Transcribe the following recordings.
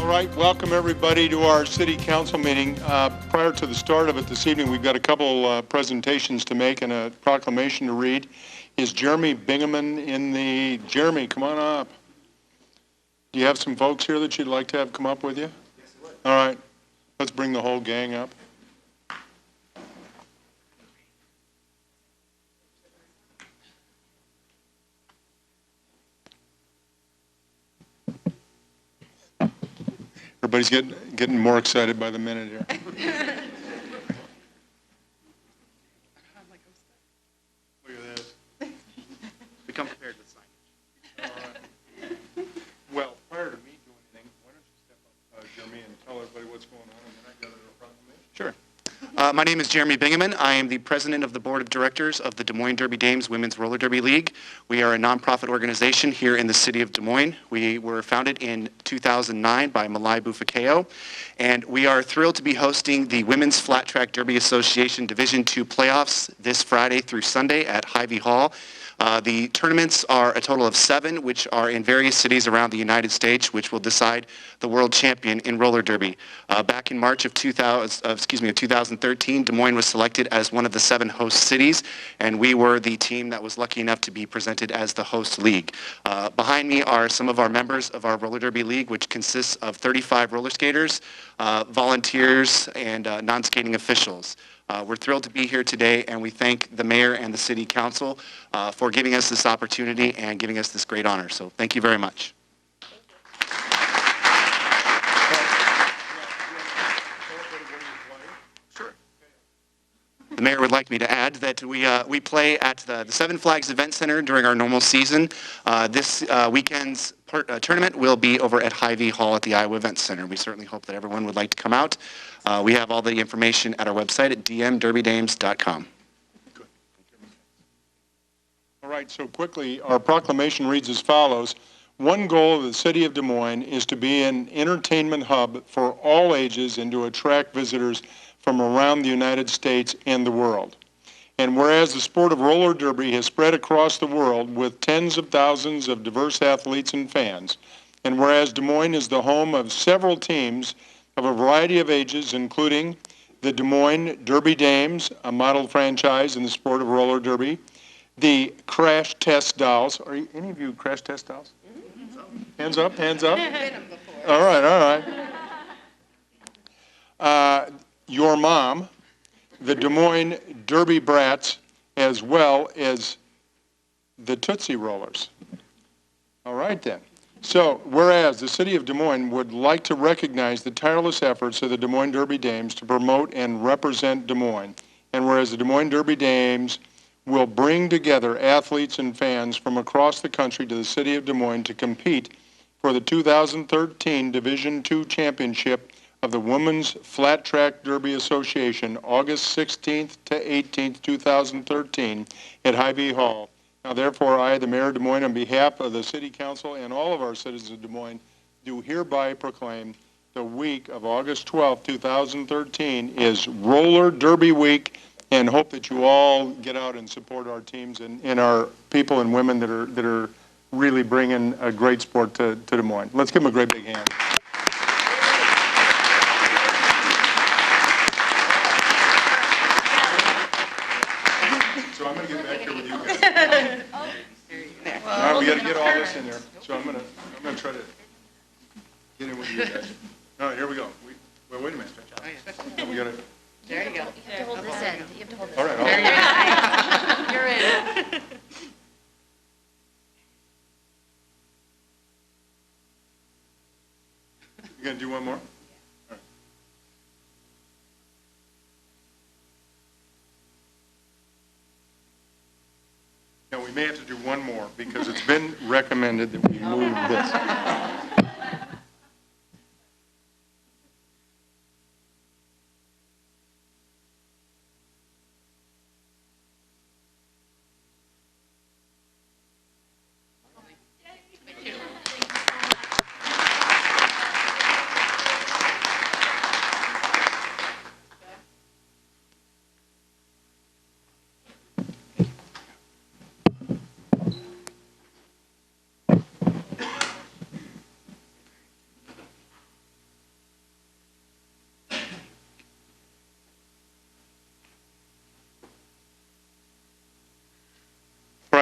right, welcome everybody to our City Council meeting. Prior to the start of it this evening, we've got a couple presentations to make and a proclamation to read. Is Jeremy Bingaman in the... Jeremy, come on up. Do you have some folks here that you'd like to have come up with you? Yes, I would. All right, let's bring the whole gang up. Everybody's getting more excited by the minute here. Look at this. Become prepared with signage. All right. Well, prior to me doing anything, why don't you step up, Jeremy, and tell everybody what's going on, and then I got a proclamation. Sure. My name is Jeremy Bingaman. I am the president of the board of directors of the Des Moines Derby Dames Women's Roller Derby League. We are a nonprofit organization here in the city of Des Moines. We were founded in 2009 by Malai Bufakeo, and we are thrilled to be hosting the Women's Flat Track Derby Association Division II playoffs this Friday through Sunday at Hy-Vee Hall. The tournaments are a total of 7, which are in various cities around the United States, which will decide the world champion in roller derby. Back in March of 2013, Des Moines was selected as one of the 7 host cities, and we were the team that was lucky enough to be presented as the host league. Behind me are some of our members of our roller derby league, which consists of 35 roller skaters, volunteers, and non-skating officials. We're thrilled to be here today, and we thank the mayor and the city council for giving us this opportunity and giving us this great honor. So thank you very much. Sure. The mayor would like me to add that we play at the Seven Flags Event Center during our normal season. This weekend's tournament will be over at Hy-Vee Hall at the Iowa Event Center. We certainly hope that everyone would like to come out. We have all the information at our website at dmderbydames.com. Good. All right, so quickly, our proclamation reads as follows. One goal of the city of Des Moines is to be an entertainment hub for all ages and to attract visitors from around the United States and the world. And whereas the sport of roller derby has spread across the world with tens of thousands of diverse athletes and fans, and whereas Des Moines is the home of several teams of a variety of ages, including the Des Moines Derby Dames, a model franchise in the sport of roller derby, the Crash Test Dolls. Are any of you Crash Test Dolls? Hands up, hands up. All right, all right. Your Mom, the Des Moines Derby Brats, as well as the Tootsie Rollers. All right, then. So, whereas the city of Des Moines would like to recognize the tireless efforts of the Des Moines Derby Dames to promote and represent Des Moines, and whereas the Des Moines Derby Dames will bring together athletes and fans from across the country to the city of Des Moines to compete for the 2013 Division II Championship of the Women's Flat Track Derby Association, August 16th to 18th, 2013, at Hy-Vee Hall. Now, therefore, I, the Mayor of Des Moines, on behalf of the City Council and all of our citizens of Des Moines, do hereby proclaim the week of August 12th, 2013 is Roller Derby Week, and hope that you all get out and support our teams and our people and women that are really bringing a great sport to Des Moines. Let's give them a great big hand. So I'm going to get back here with you guys. All right, we got to get all this in there. So I'm going to try to get in with you guys. All right, here we go. Wait a minute. No, we got to. There you go. You have to hold this end. You have to hold this All right. end. You're in. You going to do one more? Now, we may have to do one more because it's been recommended that we move this.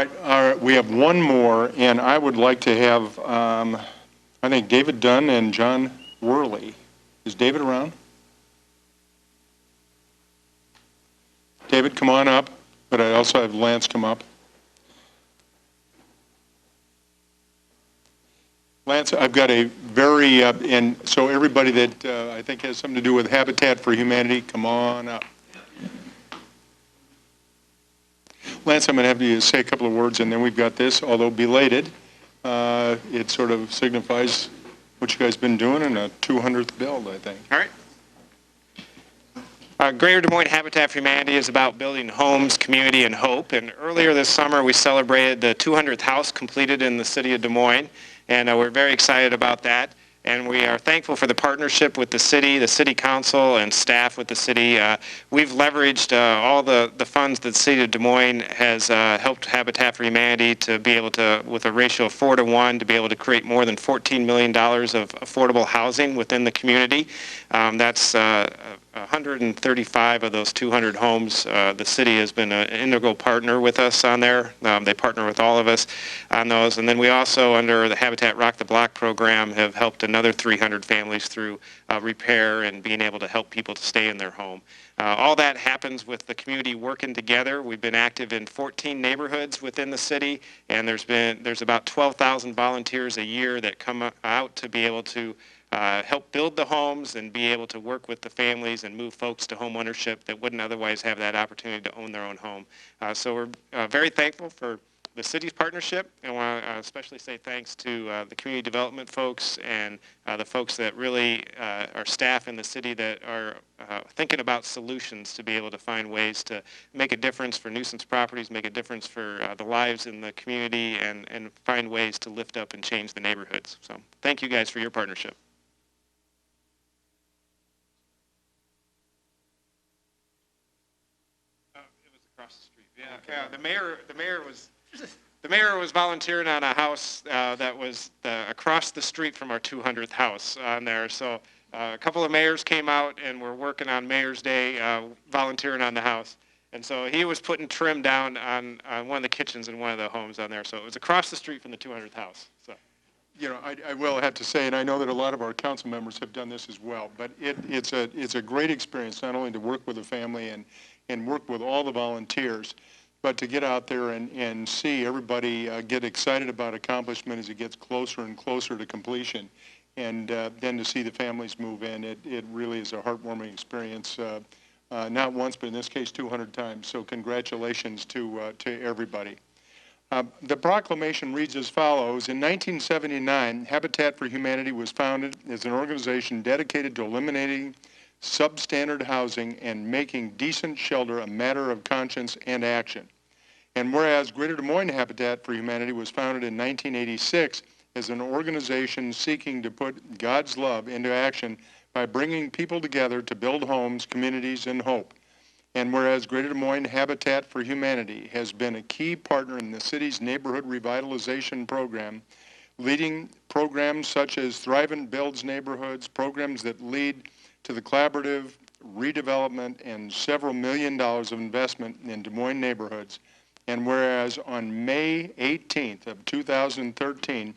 right, we have one more, and I would like to have, I think David Dunn and John Worley. Is David around? David, come on up, but I also have Lance come up. Lance, I've got a very, and so everybody that I think has something to do with Habitat for Humanity, come on up. Lance, I'm going to have you say a couple of words, and then we've got this, although belated. It sort of signifies what you guys been doing in a 200th build, I think. All right. Greater Des Moines Habitat for Humanity is about building homes, community, and hope. And earlier this summer, we celebrated the 200th house completed in the city of Des Moines, and we're very excited about that. And we are thankful for the partnership with the city council, and staff with the city. We've leveraged all the funds that the city of Des Moines has helped Habitat for Humanity to be able to, with a ratio of 4-to-1, to be able to create more than $14 million of affordable housing within the community. That's 135 of those 200 homes. The city has been an integral partner with us on there. They partner with all of us on those. And then we also, under the Habitat Rock the Block program, have helped another 300 families through repair and being able to help people to stay in their home. All that happens with the community working together. We've been active in 14 neighborhoods within the city, and there's about 12,000 volunteers a year that come out to be able to help build the homes and be able to work with the families and move folks to home ownership that wouldn't otherwise have that opportunity to own their own home. So we're very thankful for the city's partnership, and I want to especially say thanks to the community development folks and the folks that really are staff in the city that are thinking about solutions to be able to find ways to make a difference for nuisance properties, make a difference for the lives in the community, and find ways to lift up and change the neighborhoods. So thank you guys for your partnership. It was across the street. Yeah, the mayor was volunteering on a house that was across the street from our 200th house on there. So a couple of mayors came out and were working on Mayor's Day, volunteering on the house. And so he was putting trim down on one of the kitchens in one of the homes on there. So it was across the street from the 200th house. So. You know, I will have to say, and I know that a lot of our council members have done this as well, but it's a great experience not only to work with the family and work with all the volunteers, but to get out there and see everybody get excited about accomplishment as it gets closer and closer to completion, and then to see the families move in. It really is a heartwarming experience, not once, but in this case 200 times. So congratulations to everybody. The proclamation reads as follows. In 1979, Habitat for Humanity was founded as an organization dedicated to eliminating substandard housing and making decent shelter a matter of conscience and action. And whereas Greater Des Moines Habitat for Humanity was founded in 1986 as an organization seeking to put God's love into action by bringing people together to build homes, communities, and hope. And whereas Greater Des Moines Habitat for Humanity has been a key partner in the city's neighborhood revitalization program, leading programs such as Thrivent Builds Neighborhoods, programs that lead to the collaborative redevelopment and several $1 million of investment in Des Moines neighborhoods. And whereas on May 18th of 2013,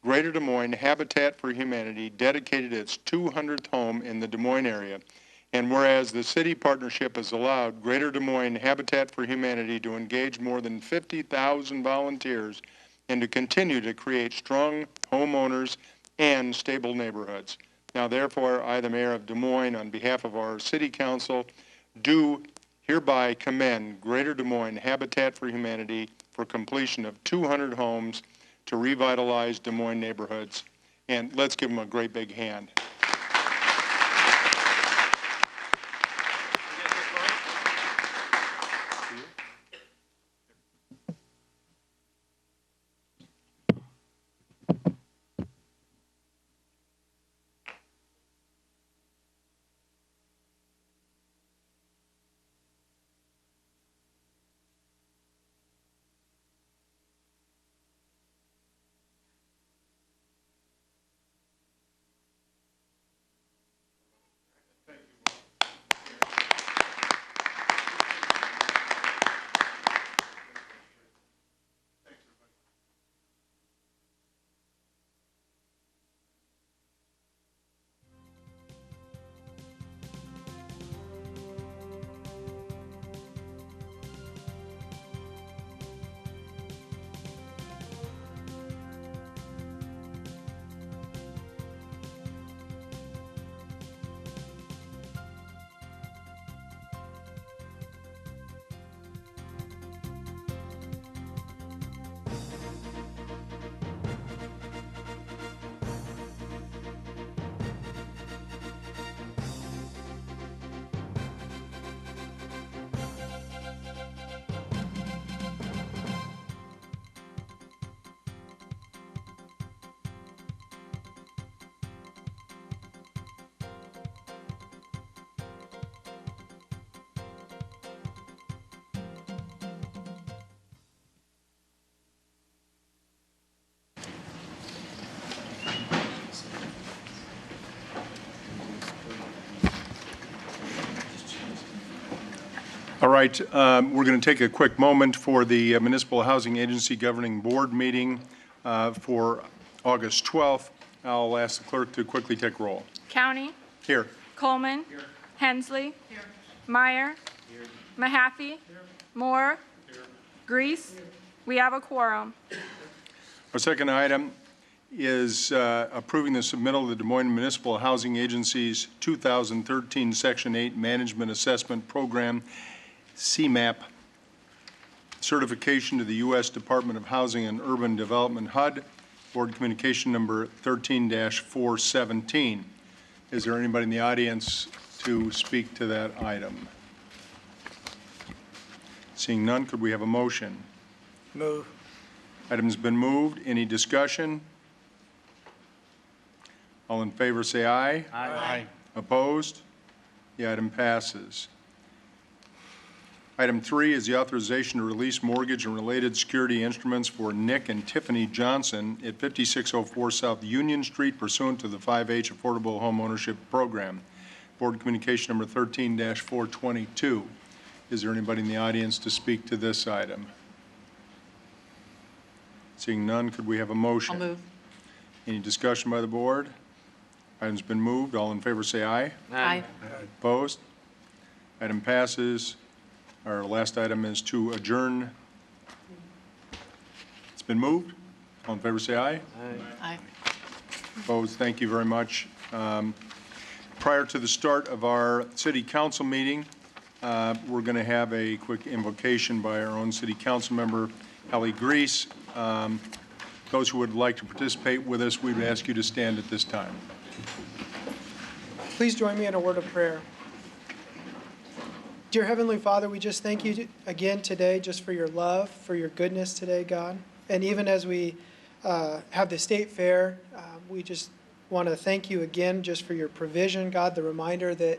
Greater Des Moines Habitat for Humanity dedicated its 200th home in the Des Moines area. And whereas the city partnership has allowed Greater Des Moines Habitat for Humanity to engage more than 50,000 volunteers and to continue to create strong homeowners and stable neighborhoods. Now, therefore, I, the Mayor of Des Moines, on behalf of our City Council, do hereby commend Greater Des Moines Habitat for Humanity for completion of 200 homes to revitalize Des Moines neighborhoods. And let's give them a great big hand. right, we're going to take a quick moment for the Municipal Housing Agency Governing Board meeting for August 12th. I'll ask the clerk to quickly take roll. County. Here. Coleman. Hensley. Meyer. Mahaffey. Moore. Grease. We have a quorum. Our second item is approving the submittal of the Des Moines Municipal Housing Agency's 2013 Section 8 Management Assessment Program, CMAP, certification to the U.S. Department of Housing and Urban Development, HUD, Board Communication Number 13-417. Is there anybody in the audience to speak to that item? Seeing none, could we have a motion? Move. Item's been moved. Any discussion? All in favor say aye. Aye. Opposed? The item passes. Item 3 is the authorization to release mortgage and related security instruments for Nick and Tiffany Johnson at 5604 South Union Street pursuant to the 5H Affordable Home Ownership Program. Board Communication Number 13-422. Is there anybody in the audience to speak to this item? Seeing none, could we have a motion? I'll move. Any discussion by the board? Item's been moved. All in favor say aye. Aye. Opposed? Item passes. Our last item is to adjourn. It's been moved. All in favor say aye. Aye. Opposed? Thank you very much. Prior to the start of our city council meeting, we're going to have a quick invocation by our own city council member, Hallie Grease. Those who would like to participate with us, we would ask you to stand at this time. Please join me in a word of prayer. Dear Heavenly Father, we just thank you again today just for your love, for your goodness today, God. And even as we have the state fair, we just want to thank you again just for your provision, God, the reminder that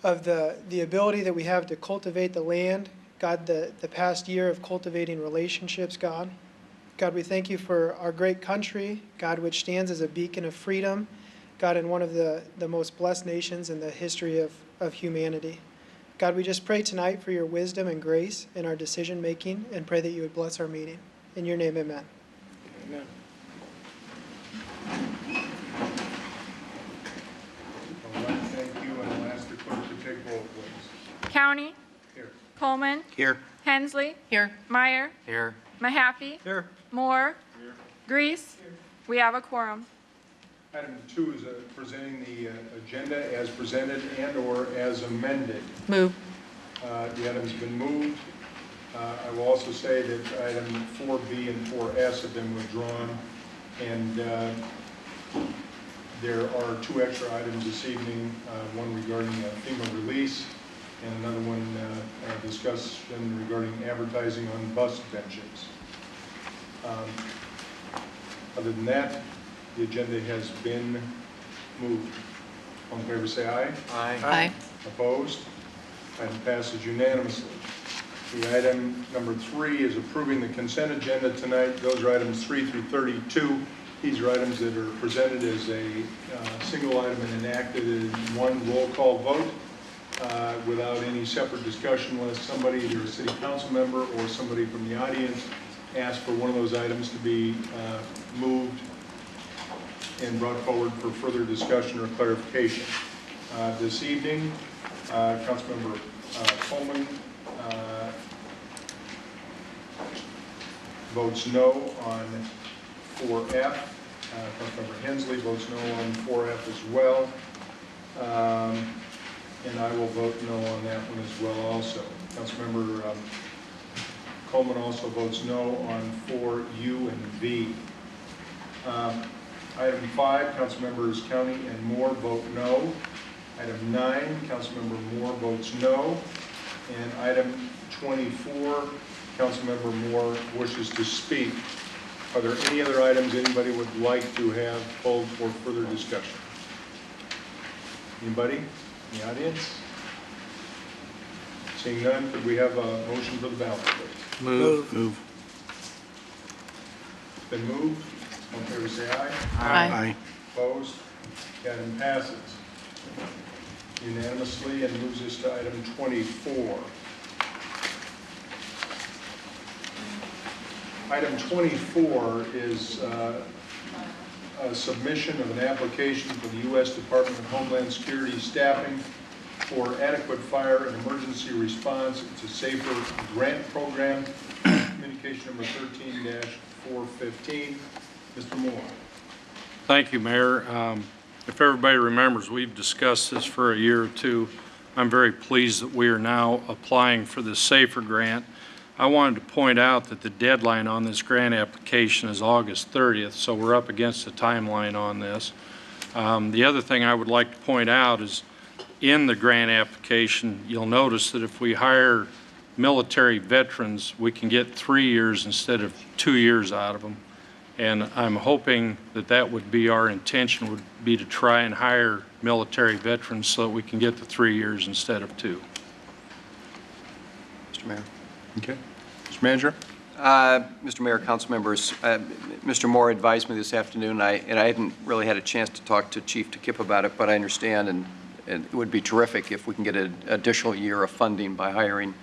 of the ability that we have to cultivate the land, God, the past year of cultivating relationships, God. God, we thank you for our great country, God, which stands as a beacon of freedom, God, in one of the most blessed nations in the history of humanity. God, we just pray tonight for your wisdom and grace in our decision making and pray that you would bless our meeting. In your name, amen. Amen. All right, thank you, and I'll ask the clerk to take roll, please. County. Here. Coleman. Here. Hensley. Here. Meyer. Here. Mahaffey. Here. Moore. Grease. We have a quorum. Item 2 is presenting the agenda as presented and/or as amended. Move. The item's been moved. I will also say that item 4B and 4S have been withdrawn, and there are 2 extra items this evening, one regarding FEMA release and another one discussion regarding advertising on bus benches. Other than that, the agenda has been moved. All in favor say aye. Aye. Opposed? Item passes unanimously. The item number 3 is approving the consent agenda tonight. Those are items 3 through 32. These are items that are presented as a single item and enacted in one roll call vote without any separate discussion unless somebody, either a city council member or somebody from the audience, asks for one of those items to be moved and brought forward for further discussion or clarification. This evening, Councilmember Coleman votes no on 4F. Councilmember Hensley votes no on 4F as well. And I will vote no on that one as well also. Councilmember Coleman also votes no on 4U and V. Item 5, Councilmembers County and Moore vote no. Item 9, Councilmember Moore votes no. And item 24, Councilmember Moore wishes to speak. Are there any other items anybody would like to have pulled for further discussion? Anybody in the audience? Seeing none, could we have a motion for the ballot, please? Move. It's been moved. All in favor say aye. Aye. Opposed? The item passes unanimously and moves us to item 24. Item 24 is a submission of an application for the U.S. Department of Homeland Security staffing for adequate fire and emergency response. It's a safer grant program, communication number 13-415. Mr. Moore. Thank you, Mayor. If everybody remembers, we've discussed this for a year or two. I'm very pleased that we are now applying for the SAFER grant. I wanted to point out that the deadline on this grant application is August 30th, so we're up against the timeline on this. The other thing I would like to point out is in the grant application, you'll notice that if we hire military veterans, we can get 3 years instead of 2 years out of them. And I'm hoping that that would be our intention, would be to try and hire military veterans so that we can get the 3 years instead of 2. Mr. Mayor. Okay. Mr. Manager? Mr. Mayor, council members, Mr. Moore advised me this afternoon, and I hadn't really had a chance to talk to Chief DeKip about it, but I understand, and it would be terrific if we can get an additional year of funding by hiring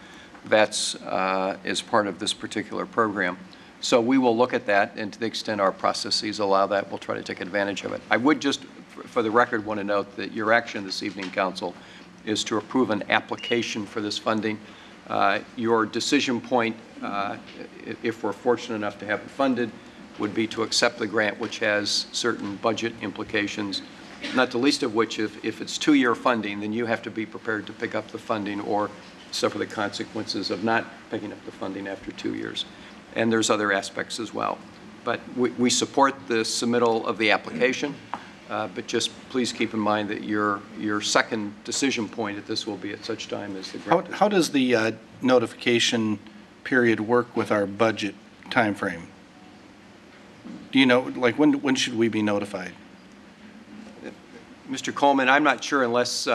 vets as part of this particular program. So we will look at that, and to the extent our processes allow that, we'll try to take advantage of it. I would just, for the record, want to note that your action this evening, council, is to approve an application for this funding. Your decision point, if we're fortunate enough to have it funded, would be to accept the grant, which has certain budget implications, not the least of which, if it's 2-year funding, then you have to be prepared to pick up the funding or suffer the consequences of not picking up the funding after 2 years. And there's other aspects as well. But we support the submittal of the application, but just please keep in mind that your second decision point at this will be at such time as the grant. How does the notification period work with our budget timeframe? Do you know, like, when should we be notified? Mr. Coleman, I'm not sure unless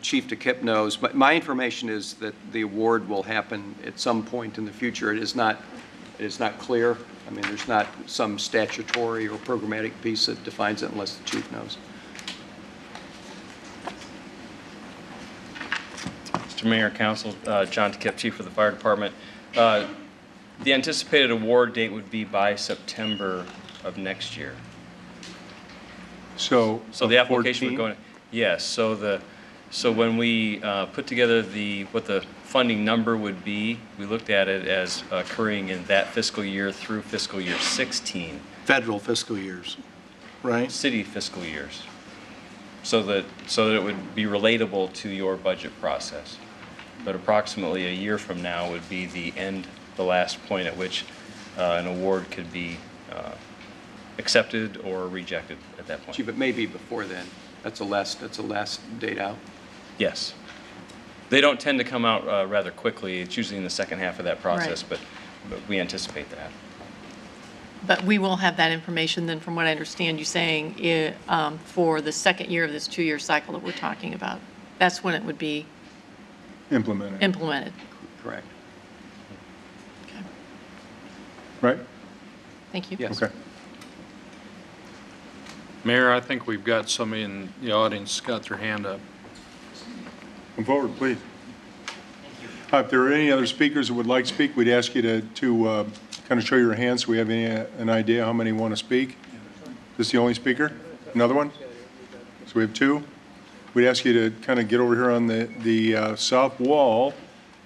Chief DeKip knows. But my information is that the award will happen at some point in the future. It is not clear. I mean, there's not some statutory or programmatic piece that defines it unless the chief knows. Mr. Mayor, Council, John DeKip, Chief of the Fire Department. The anticipated award date would be by September of next year. So the application would go in. Yes. So when we put together what the funding number would be, we looked at it as occurring in that fiscal year through fiscal year 16. Federal fiscal years, right? City fiscal years. So that it would be relatable to your budget process. But approximately a year from now would be the last point at which an award could be accepted or rejected at that point. Chief, it may be before then. That's the last date out. Yes. They don't tend to come out rather quickly. It's usually in the second half of that process, Right. but we anticipate that. But we will have that information then, from what I understand you saying, for the second year of this 2-year cycle that we're talking about. That's when it would be implemented. Correct. Okay. Right? Thank you. Yes. Okay. Mayor, I think we've got somebody in the audience that's got their hand up. Come forward, please. If there are any other speakers that would like to speak, we'd ask you to kind of show your hand so we have an idea how many want to speak. Is this the only speaker? Another one? So we have 2. We'd ask you to kind of get over here on the south wall,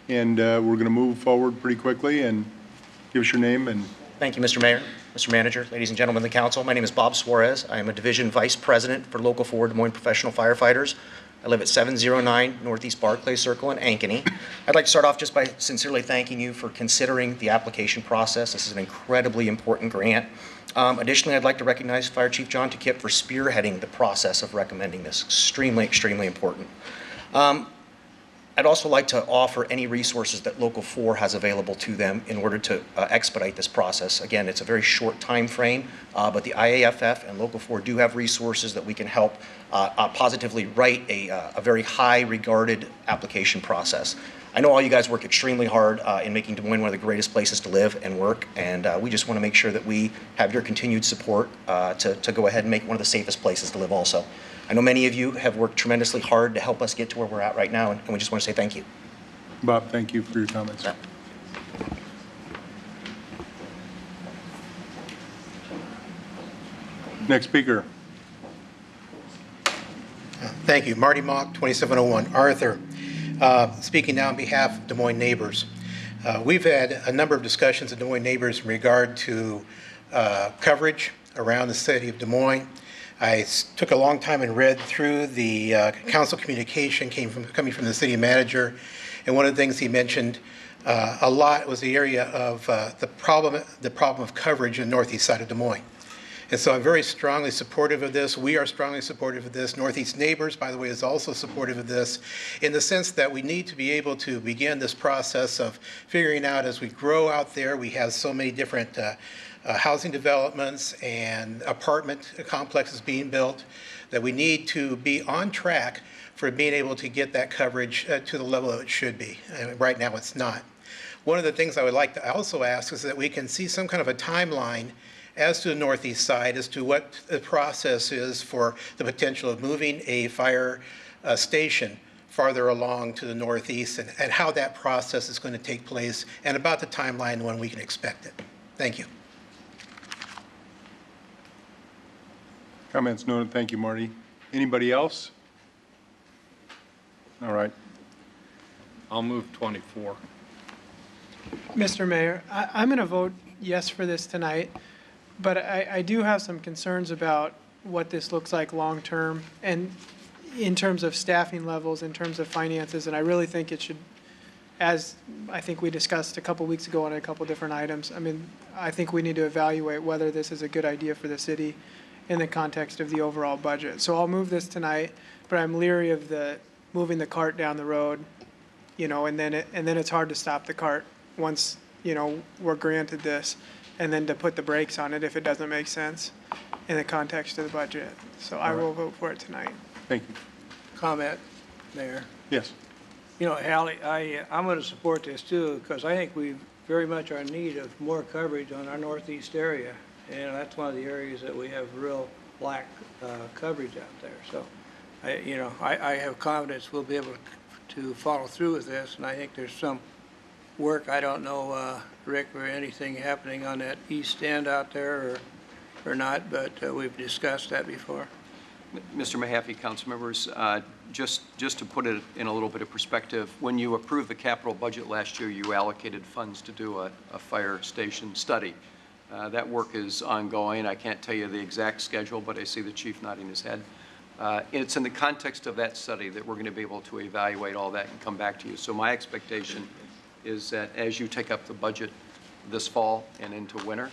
and we're going to move forward pretty quickly, and give us your name. And Thank you, Mr. Mayor, Mr. Manager, ladies and gentlemen of the council. My name is Bob Suarez. I am a Division Vice President for Local 4 Des Moines Professional Firefighters. I live at 709 Northeast Barclay Circle in Ankeny. I'd like to start off just by sincerely thanking you for considering the application process. This is an incredibly important grant. Additionally, I'd like to recognize Fire Chief John DeKip for spearheading the process of recommending this. Extremely, extremely important. I'd also like to offer any resources that Local 4 has available to them in order to expedite this process. Again, it's a very short time frame, but the IAFF and Local 4 do have resources that we can help positively write a very high regarded application process. I know all you guys work extremely hard in making Des Moines one of the greatest places to live and work, and we just want to make sure that we have your continued support to go ahead and make one of the safest places to live also. I know many of you have worked tremendously hard to help us get to where we're at right now, and we just want to say thank you. Bob, thank you for your comments. Yeah. Next speaker. Thank you. Marty Mock, 2701. Arthur, speaking now on behalf of Des Moines neighbors. We've had a number of discussions with Des Moines neighbors in regard to coverage around the city of Des Moines. I took a long time and read through the council communication coming from the city manager, and one of the things he mentioned a lot was the area of the problem of coverage in the northeast side of Des Moines. And so I'm very strongly supportive of this. We are strongly supportive of this. Northeast Neighbors, by the way, is also supportive of this in the sense that we need to be able to begin this process of figuring out as we grow out there. We have so many different housing developments and apartment complexes being built that we need to be on track for being able to get that coverage to the level it should be. Right now it's not. One of the things I would like to also ask is that we can see some kind of a timeline as to the northeast side, as to what the process is for the potential of moving a fire station farther along to the northeast, and how that process is going to take place, and about the timeline when we can expect it. Thank you. Comments noted. Thank you, Marty. Anybody else? All right. I'll move 24. Mr. Mayor, I'm going to vote yes for this tonight, but I do have some concerns about what this looks like long-term, and in terms of staffing levels, in terms of finances, and I really think it should, as I think we discussed a couple weeks ago on a couple different items, I mean, I think we need to evaluate whether this is a good idea for the city in the context of the overall budget. So I'll move this tonight, but I'm leery of moving the cart down the road, you know, and then it's hard to stop the cart once, you know, we're granted this, and then to put the brakes on it if it doesn't make sense in the context of the budget. So I will vote for it tonight. Thank you. Comment, Mayor. Yes. You know, Hallie, I'm going to support this too, because I think we very much are in need of more coverage on our northeast area. And that's one of the areas that we have real lack coverage out there. So, I have confidence we'll be able to follow through with this. And I think there's some work, I don't know, Rick, or anything happening on that east end out there or not, but we've discussed that before. Mr. Mahaffey, council members, just to put it in a little bit of perspective, when you approved the capital budget last year, you allocated funds to do a fire station study. That work is ongoing. I can't tell you the exact schedule, but I see the chief nodding his head. It's in the context of that study that we're going to be able to evaluate all that and come back to you. So my expectation is that as you take up the budget this fall and into winter,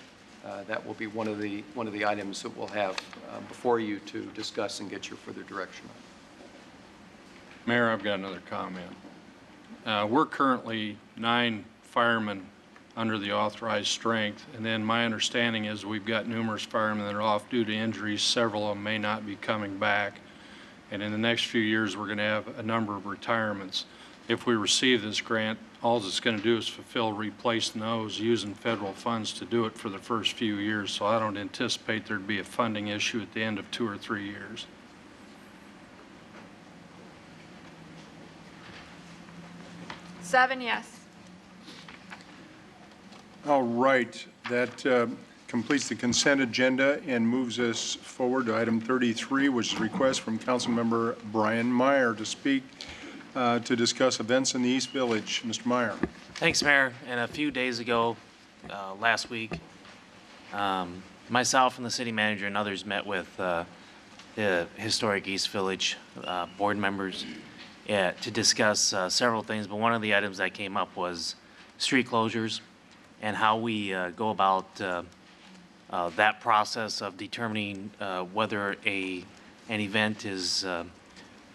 that will be one of the items that we'll have before you to discuss and get your further direction on. Mayor, I've got another comment. We're currently 9 firemen under the authorized strength, and then my understanding is we've got numerous firemen that are off due to injuries. Several of them may not be coming back, and in the next few years we're going to have a number of retirements. If we receive this grant, all it's going to do is fulfill replacing those using federal funds to do it for the first few years, so I don't anticipate there'd be a funding issue at the end of 2 or 3 years. Seven yes. All right. That completes the consent agenda and moves us forward to item 33, which is a request from Councilmember Brian Meyer to speak to discuss events in the East Village. Mr. Meyer. Thanks, Mayor. And a few days ago, last week, myself and the city manager and others met with the historic East Village board members to discuss several things, but one of the items that came up was street closures and how we go about that process of determining whether an event is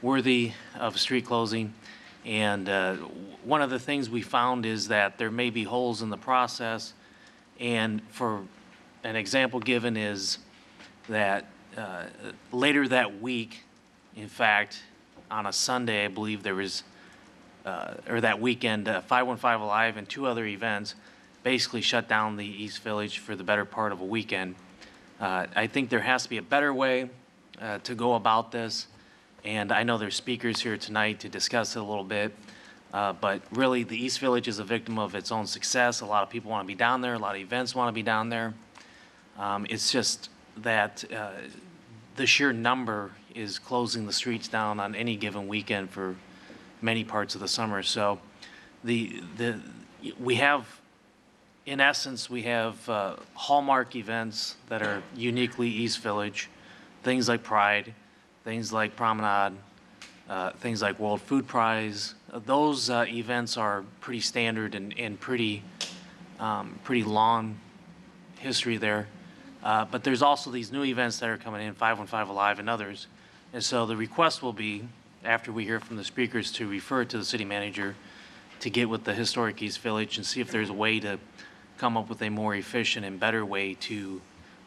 worthy of street closing. And one of the things we found is that there may be holes in the process. And for an example given is that later that week, in fact, on a Sunday, I believe there was, or that weekend, 515 Alive and 2 other events basically shut down the East Village for the better part of a weekend. I think there has to be a better way to go about this. And I know there's speakers here tonight to discuss it a little bit, but really the East Village is a victim of its own success. A lot of people want to be down there. A lot of events want to be down there. It's just that the sheer number is closing the streets down on any given weekend for many parts of the summer. So we have, in essence, we have hallmark events that are uniquely East Village, things like Pride, things like Promenade, things like World Food Prize. Those events are pretty standard and pretty long history there. But there's also these new events that are coming in, 515 Alive and others. And so the request will be, after we hear from the speakers, to refer it to the city manager to get with the Historic East Village and see if there's a way to come up with a more efficient and better way to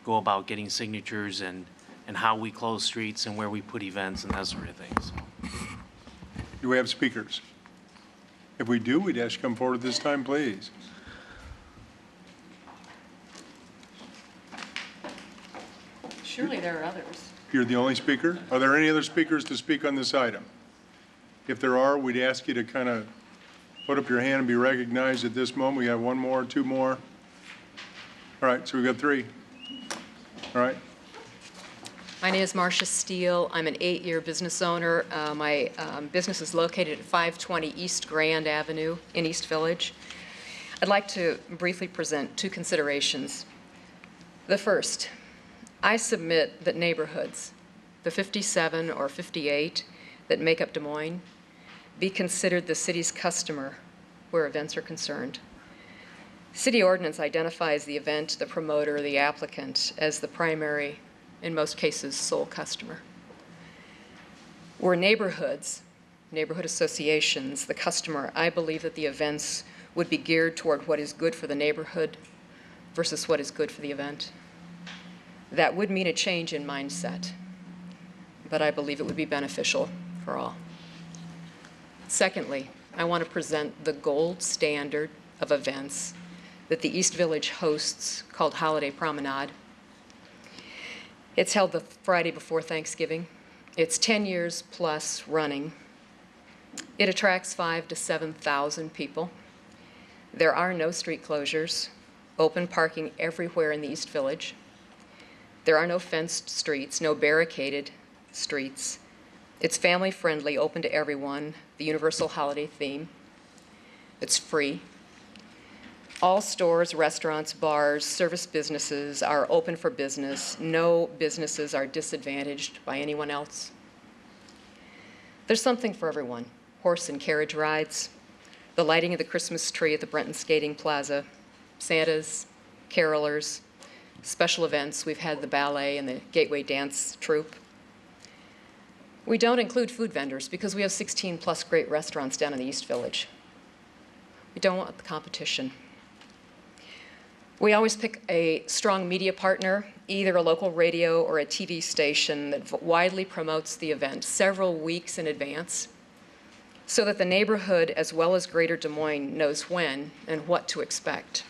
go about getting signatures and how we close streets and where we put events and that sort of thing. So. Do we have speakers? If we do, we'd ask you to come forward this time, please. Surely there are others. You're the only speaker? Are there any other speakers to speak on this item? If there are, we'd ask you to kind of put up your hand and be recognized at this moment. We have one more, two more. All right, so we've got three. All right. My name is Marcia Steele. I'm an 8-year business owner. My business is located at 520 East Grand Avenue in East Village. I'd like to briefly present two considerations. The first, I submit that neighborhoods, the 57 or 58 that make up Des Moines, be considered the city's customer where events are concerned. City ordinance identifies the event, the promoter, the applicant as the primary, in most cases, sole customer. Where neighborhoods, neighborhood associations, the customer, I believe that the events would be geared toward what is good for the neighborhood versus what is good for the event. That would mean a change in mindset, but I believe it would be beneficial for all. Secondly, I want to present the gold standard of events that the East Village hosts called Holiday Promenade. It's held the Friday before Thanksgiving. It's 10 years plus running. It attracts 5,000 to 7,000 people. There are no street closures, open parking everywhere in the East Village. There are no fenced streets, no barricaded streets. It's family friendly, open to everyone, the universal holiday theme. It's free. All stores, restaurants, bars, service businesses are open for business. No businesses are disadvantaged by anyone else. There's something for everyone. Horse and carriage rides, the lighting of the Christmas tree at the Brenton Skating Plaza, Santas, carolers, special events. We've had the ballet and the Gateway Dance Troupe. We don't include food vendors because we have 16 plus great restaurants down in the East Village. We don't want the competition. We always pick a strong media partner, either a local radio or a TV station that widely promotes the event several weeks in advance so that the neighborhood as well as Greater Des Moines knows when and what to expect.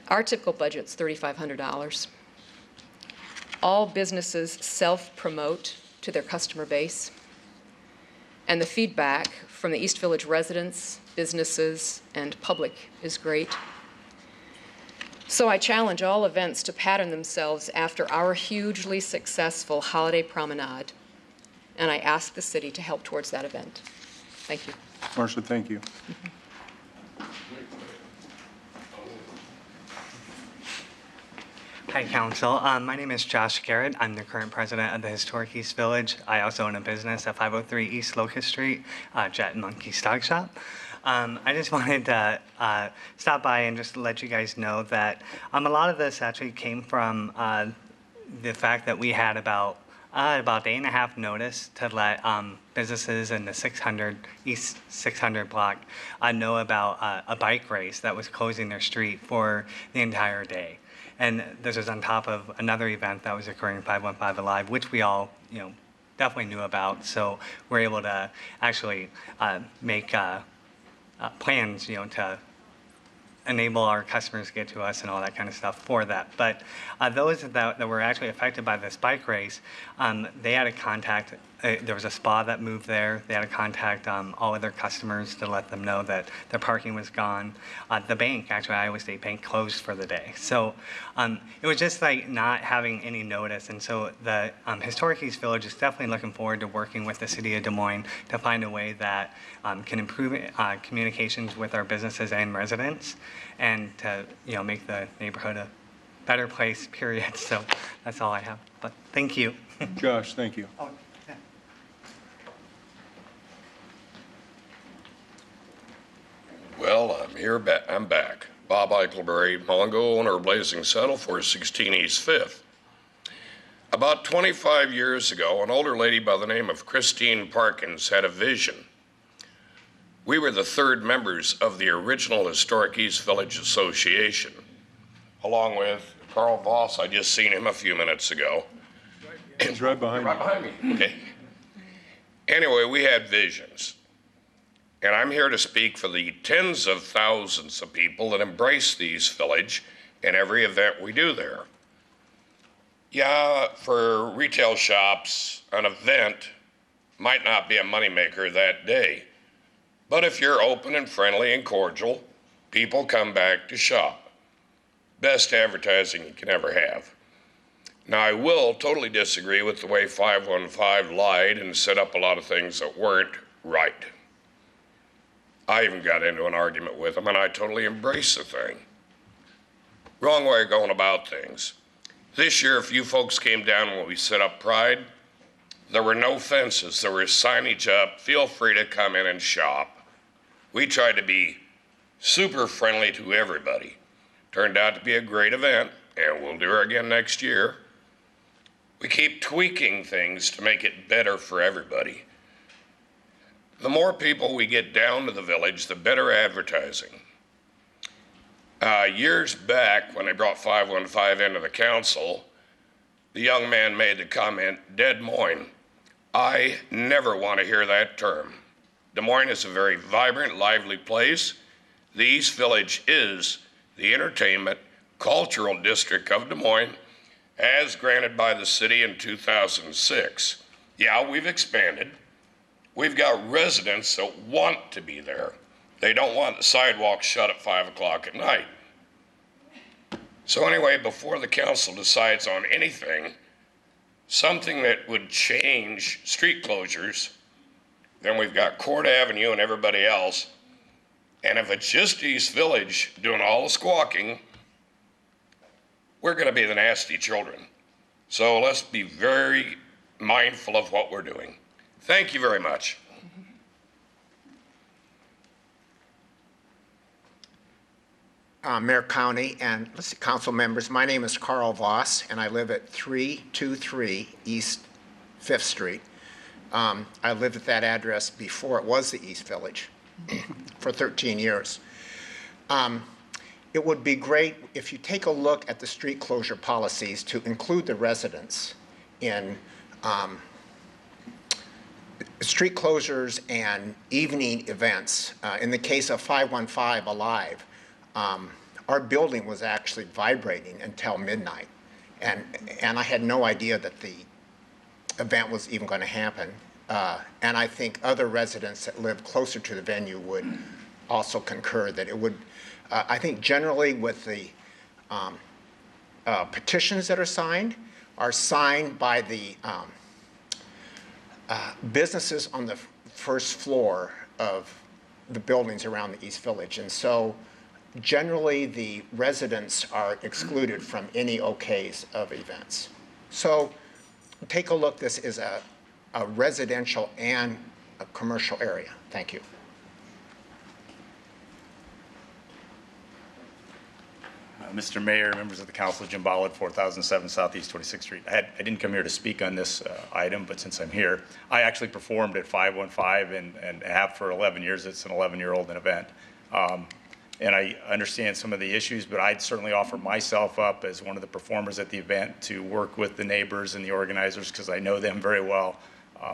Our typical budget's $3,500. All businesses self-promote to their customer base, and the feedback from the East Village residents, businesses, and public is great. So I challenge all events to pattern themselves after our hugely successful Holiday Promenade, and I ask the city to help towards that event. Thank you. Marcia, thank you. Hi, Council. My name is Josh Garrett. I'm the current president of the Historic East Village. I also own a business at 503 East Locust Street, Jet and Monkey Stock Shop. I just wanted to stop by and just let you guys know that a lot of this actually came from the fact that we had about a day and a half notice to let businesses in the 600 East 600 block know about a bike race that was closing their street for the entire day. And this was on top of another event that was occurring 515 Alive, which we all, definitely knew about. So we're able to actually make plans, to enable our customers to get to us and all that kind of stuff for that. But those that were actually affected by this bike race, they had to contact there was a spa that moved there. They had to contact all of their customers to let them know that their parking was gone. The bank, actually, Iowa State Bank, closed for the day. So it was just like not having any notice. And so the Historic East Village is definitely looking forward to working with the city of Des Moines to find a way that can improve communications with our businesses and residents, and to make the neighborhood a better place, period. So that's all I have. But thank you. Josh, thank you. Oh, yeah. Well, I'm back. Bob Eichelberry, Mongo, owner of Blazing Saddle, 416 East 5th. About 25 years ago, an older lady by the name of Christine Parkins had a vision. We were the third members of the original Historic East Village Association, along with Carl Voss. I just seen him a few minutes ago. He's right behind you. Right behind me. Okay. Anyway, we had visions. And I'm here to speak for the tens of thousands of people that embrace the East Village in every event we do there. Yeah, for retail shops, an event might not be a moneymaker that day. But if you're open and friendly and cordial, people come back to shop. Best advertising you can ever have. Now, I will totally disagree with the way 515 lied and set up a lot of things that weren't right. I even got into an argument with them, and I totally embrace the thing. Wrong way of going about things. This year, if you folks came down when we set up Pride, there were no fences. There was signage up. Feel free to come in and shop. We tried to be super friendly to everybody. Turned out to be a great event, and we'll do it again next year. We keep tweaking things to make it better for everybody. The more people we get down to the village, the better advertising. Years back, when I brought 515 into the council, the young man made the comment, Des Moines. I never want to hear that term. Des Moines is a very vibrant, lively place. The East Village is the entertainment, cultural district of Des Moines, as granted by the city in 2006. Yeah, we've expanded. We've got residents that want to be there. They don't want the sidewalk shut at 5 o'clock at night. So anyway, before the council decides on anything, something that would change street closures, then we've got Court Avenue and everybody else. And if it's just East Village doing all the squawking, we're going to be the nasty children. So let's be very mindful of what we're doing. Thank you very much. Mayor County and council members, my name is Carl Voss, and I live at 323 East 5th Street. I lived at that address before it was the East Village for 13 years. It would be great if you take a look at the street closure policies to include the residents in street closures and evening events. In the case of 515 Alive, our building was actually vibrating until midnight. And I had no idea that the event was even going to happen. And I think other residents that live closer to the venue would also concur that it would, I think generally with the petitions that are signed by the businesses on the first floor of the buildings around the East Village. And so generally the residents are excluded from any okays of events. So take a look, this is a residential and a commercial area. Thank you. Mr. Mayor, members of the council, Jim Ballard, 4007 Southeast 26th Street. I didn't come here to speak on this item, but since I'm here, I actually performed at 515 and have for 11 years. It's an 11-year-old event. And I understand some of the issues, but I'd certainly offer myself up as one of the performers at the event to work with the neighbors and the organizers because I know them very well.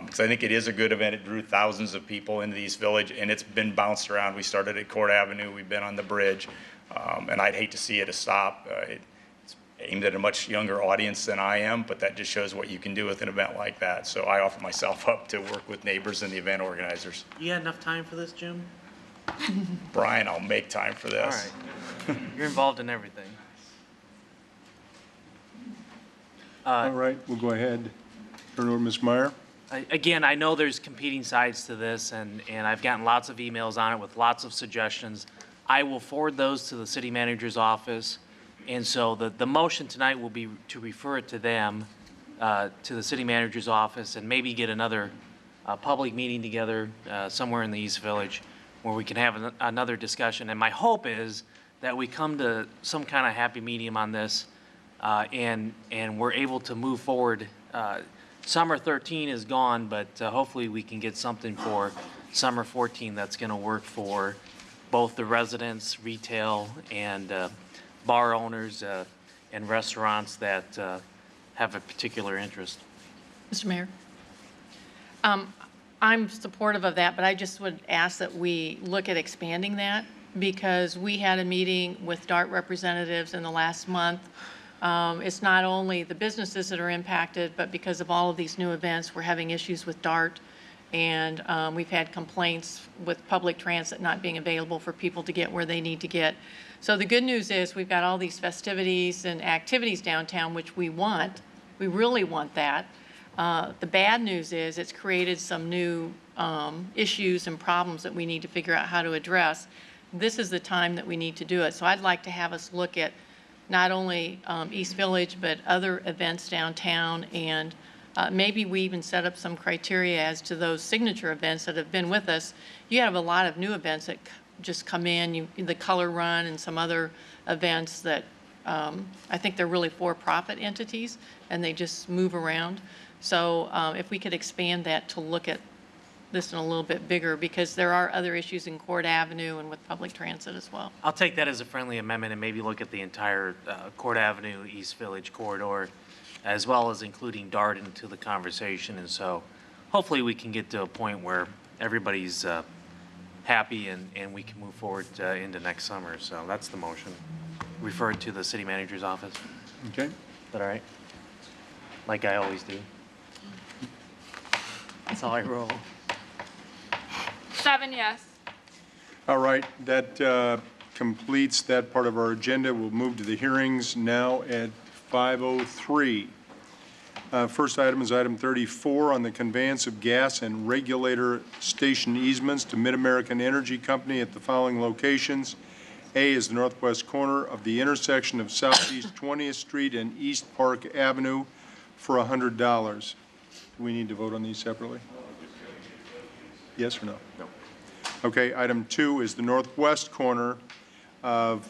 Because I think it is a good event. It drew thousands of people into the East Village, and it's been bounced around. We started at Court Avenue. We've been on the bridge. And I'd hate to see it stop. aimed at a much younger audience than I am, but that just shows what you can do with an event like that. So I offer myself up to work with neighbors and the event organizers. You got enough time for this, Jim? Brian, I'll make time for All this. right. You're involved in everything. All right, we'll go ahead. Turn it over to Ms. Meyer. Again, I know there's competing sides to this, and I've gotten lots of emails on it with lots of suggestions. I will forward those to the city manager's office, and so the motion tonight will be to refer it to them, to the city manager's office, and maybe get another public meeting together somewhere in the East Village where we can have another discussion. And my hope is that we come to some kind of happy medium on this, and we're able to move forward. Summer 13 is gone, but hopefully we can get something for summer 14 that's going to work for both the residents, retail, and bar owners and restaurants that have a particular interest. Mr. Mayor? I'm supportive of that, but I just would ask that we look at expanding that, because we had a meeting with DART representatives in the last month. It's not only the businesses that are impacted, but because of all of these new events, we're having issues with DART. And we've had complaints with public transit not being available for people to get where they need to get. So the good news is we've got all these festivities and activities downtown, which we want. We really want that. The bad news is it's created some new issues and problems that we need to figure out how to address. This is the time that we need to do it. So I'd like to have us look at not only East Village, but other events downtown, and maybe we even set up some criteria as to those signature events that have been with us. You have a lot of new events that just come in, the Color Run and some other events that I think they're really for-profit entities, and they just move around. So if we could expand that to look at this in a little bit bigger, because there are other issues in Court Avenue and with public transit as well. I'll take that as a friendly amendment and maybe look at the entire Court Avenue, East Village corridor, as well as including DART into the conversation. And so hopefully we can get to a point where everybody's happy and we can move forward into next summer. So that's the motion. Refer it to the city manager's office. Okay. Is that all right? Like I always do. That's how I roll. 7 yes. All right, that completes that part of our agenda. We'll move to the hearings now at 5:03. First item is item 34 on the conveyance of gas and regulator station easements to Mid-American Energy Company at the following locations. A is the northwest corner of the intersection of Southeast 20th Street and East Park Avenue for $100. Do we need to vote on these separately? Yes or no? No. Okay, item 2 is the northwest corner of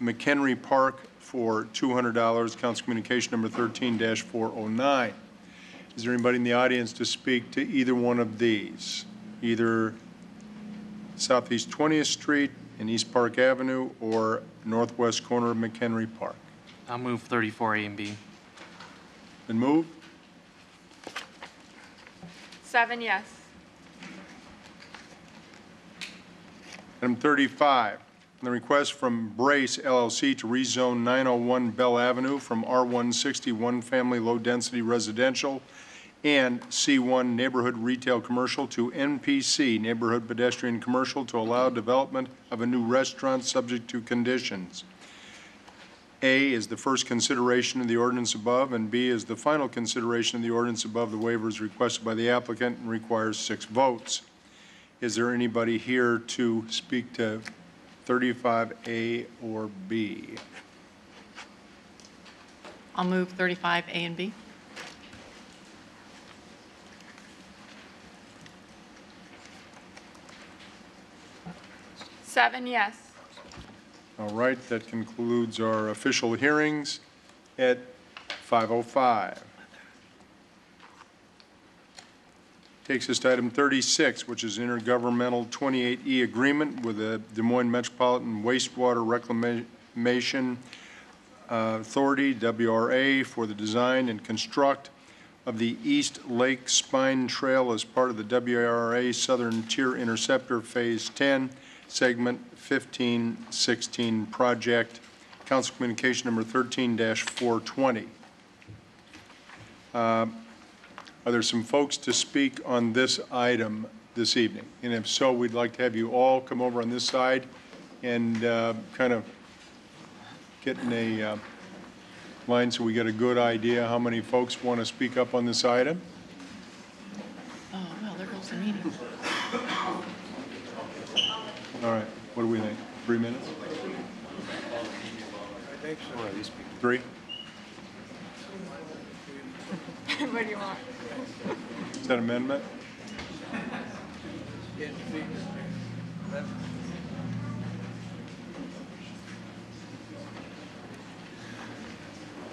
McHenry Park for $200, Council Communication number 13-409. Is there anybody in the audience to speak to either one of these? Either Southeast 20th Street and East Park Avenue or northwest corner of McHenry Park? I'll move 34A and B. Been moved? 7 yes. Item 35, the request from Brace LLC to rezone 901 Bell Avenue from R160 one-family low-density residential and C1 neighborhood retail commercial to NPC neighborhood pedestrian commercial to allow development of a new restaurant subject to conditions. A is the first consideration of the ordinance above, and B is the final consideration of the ordinance above. The waiver is requested by the applicant and requires 6 votes. Is there anybody here to speak to 35A or B? I'll move 35A and B. Seven yes. All right, that concludes our official hearings at 5:05. Takes us to item 36, which is intergovernmental 28E agreement with the Des Moines Metropolitan Wastewater Reclamation Authority, WRA, for the design and construct of the East Lake Spine Trail as part of the WRA Southern Tier Interceptor Phase 10, Segment 1516 project. Council Communication Number 13-420. Are there some folks to speak on this item this evening? And if so, we'd like to have you all come over on this side and kind of get in a line so we get a good idea how many folks want to speak up on this item. Oh, well, there goes the meeting. All right, what do we think? 3 minutes? I think so. 3? What do you want? Is that amendment?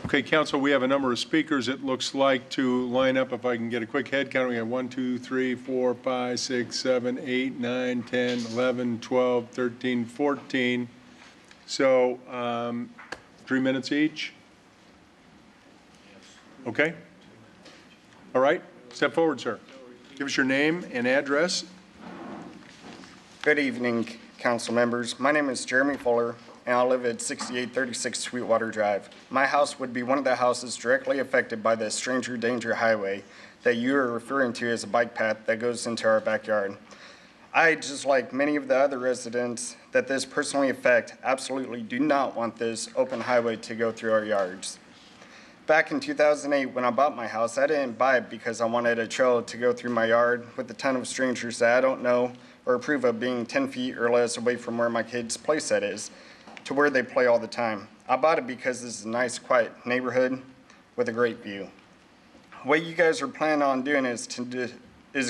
Okay, council, we have a number of speakers, it looks like, to line up. If I can get a quick head count, we have 1, 2, 3, 4, 5, 6, 7, 8, 9, 10, 11, 12, 13, 14. So 3 minutes each? Okay? All right, step forward, sir. Give us your name and address. Good evening, council members. My name is Jeremy Fuller, and I live at 6836 Sweetwater Drive. My house would be one of the houses directly affected by the stranger danger highway that you are referring to as a bike path that goes into our backyard. I, just like many of the other residents that this personally affect, absolutely do not want this open highway to go through our yards. Back in 2008, when I bought my house, I didn't buy it because I wanted a trail to go through my yard with a ton of strangers that I don't know or approve of being 10 feet or less away from where my kids' playset is, to where they play all the time. I bought it because this is a nice, quiet neighborhood with a great view. What you guys are planning on doing is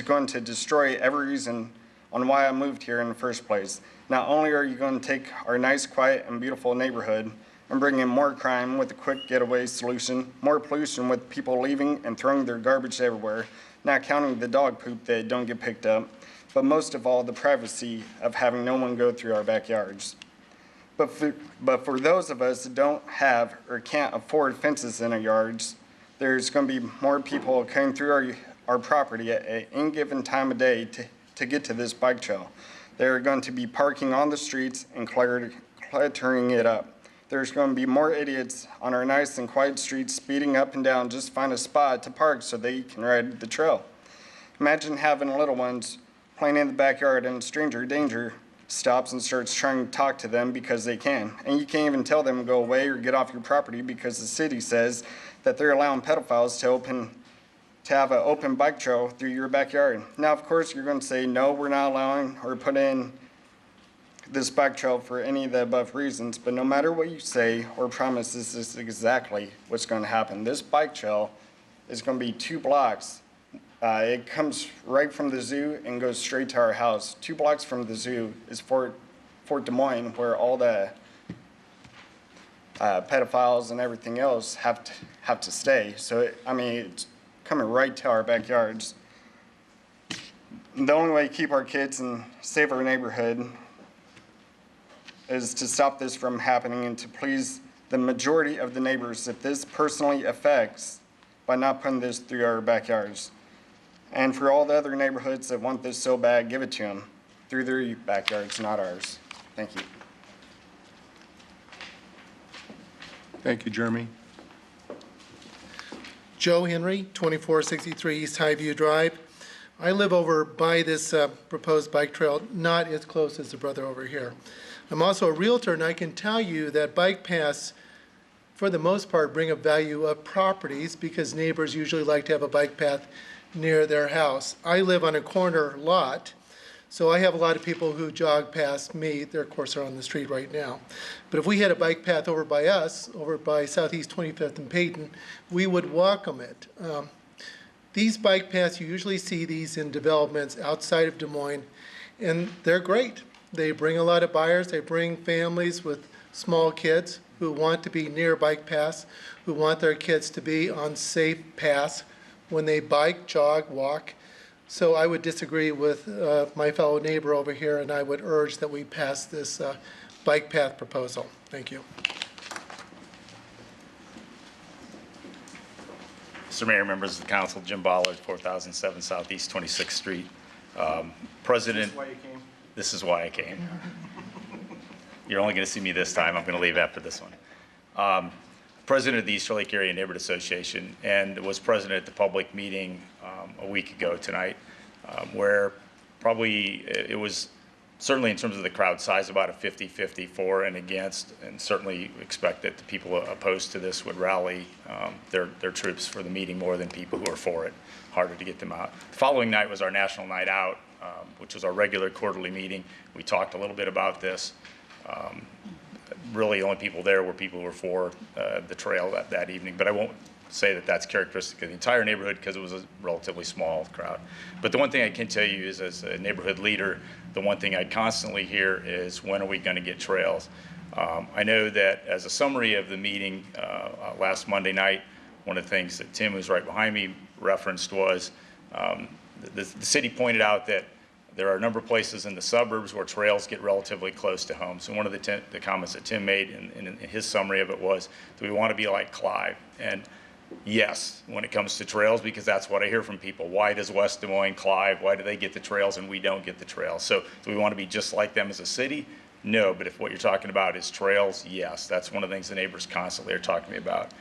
going to destroy every reason on why I moved here in the first place. Not only are you going to take our nice, quiet, and beautiful neighborhood and bring in more crime with a quick getaway solution, more pollution with people leaving and throwing their garbage everywhere, not counting the dog poop that don't get picked up, but most of all, the privacy of having no one go through our backyards. But for those of us that don't have or can't afford fences in our yards, there's going to be more people coming through our property at any given time of day to get to this bike trail. They're going to be parking on the streets and cluttering it up. There's going to be more idiots on our nice and quiet streets speeding up and down just to find a spot to park so they can ride the trail. Imagine having little ones playing in the backyard and stranger danger stops and starts trying to talk to them because they can. And you can't even tell them to go away or get off your property because the city says that they're allowing pedophiles to have an open bike trail through your backyard. Now, of course, you're going to say, no, we're not allowing or put in this bike trail for any of the above reasons, but no matter what you say or promise, this is exactly what's going to happen. This bike trail is going to be 2 blocks. It comes right from the zoo and goes straight to our house. 2 blocks from the zoo is Fort Des Moines, where all the pedophiles and everything else have to stay. So, it's coming right to our backyards. The only way to keep our kids and save our neighborhood is to stop this from happening and to please the majority of the neighbors that this personally affects by not putting this through our backyards. And for all the other neighborhoods that want this so bad, give it to them through their backyards, not ours. Thank you. Thank you, Jeremy. Joe Henry, 2463 East Highview Drive. I live over by this proposed bike trail, not as close as the brother over here. I'm also a realtor, and I can tell you that bike paths, for the most part, bring a value of properties because neighbors usually like to have a bike path near their house. I live on a corner lot, so I have a lot of people who jog past me. They're, of course, are on the street right now. But if we had a bike path over by us, over by Southeast 25th and Peyton, we would welcome it. These bike paths, you usually see these in developments outside of Des Moines, and they're great. They bring a lot of buyers. They bring families with small kids who want to be near bike paths, who want their kids to be on safe paths when they bike, jog, walk. So I would disagree with my fellow neighbor over here, and I would urge that we pass this bike path proposal. Thank you. Mr. Mayor, members of the council, Jim Ballard, 4007 Southeast 26th Street. President. This is why you came? This is why I came. You're only going to see me this time. I'm going to leave after this one. President of the Easter Lake Area Neighborhood Association, and was president at the public meeting a week ago tonight, where probably it was certainly in terms of the crowd size about a 50-50 for and against, and certainly expect that the people opposed to this would rally their troops for the meeting more than people who are for it. Harder to get them out. The following night was our National Night Out, which was our regular quarterly meeting. We talked a little bit about this. Really, the only people there were people who were for the trail that evening, but I won't say that that's characteristic of the entire neighborhood because it was a relatively small crowd. But the one thing I can tell you is, as a neighborhood leader, the one thing I constantly hear is, when are we going to get trails? I know that as a summary of the meeting last Monday night, one of the things that Tim, who's right behind me, referenced was the city pointed out that there are a number of places in the suburbs where trails get relatively close to homes. And one of the comments that Tim made in his summary of it was, do we want to be like Clive? And yes, when it comes to trails, because that's what I hear from people. Why does West Des Moines, Clive, why do they get the trails and we don't get the trails? So do we want to be just like them as a city? No, but if what you're talking about is trails, yes. That's one of the things the neighbors constantly are talking to me about.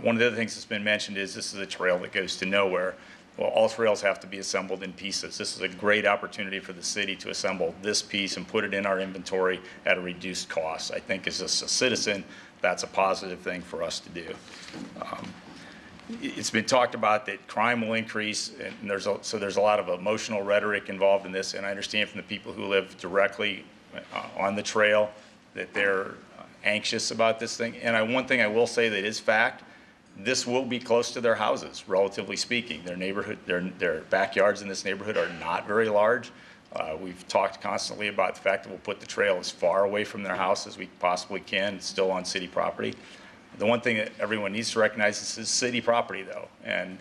One of the other things that's been mentioned is this is a trail that goes to nowhere. Well, all trails have to be assembled in pieces. This is a great opportunity for the city to assemble this piece and put it in our inventory at a reduced cost. I think as a citizen, that's a positive thing for us to do. It's been talked about that crime will increase, and there's a lot of emotional rhetoric involved in this, and I understand from the people who live directly on the trail that they're anxious about this thing. And one thing I will say that is fact, this will be close to their houses, relatively speaking. Their backyards in this neighborhood are not very large. We've talked constantly about the fact that we'll put the trail as far away from their house as we possibly can, still on city property. The one thing that everyone needs to recognize is this is city property, though. And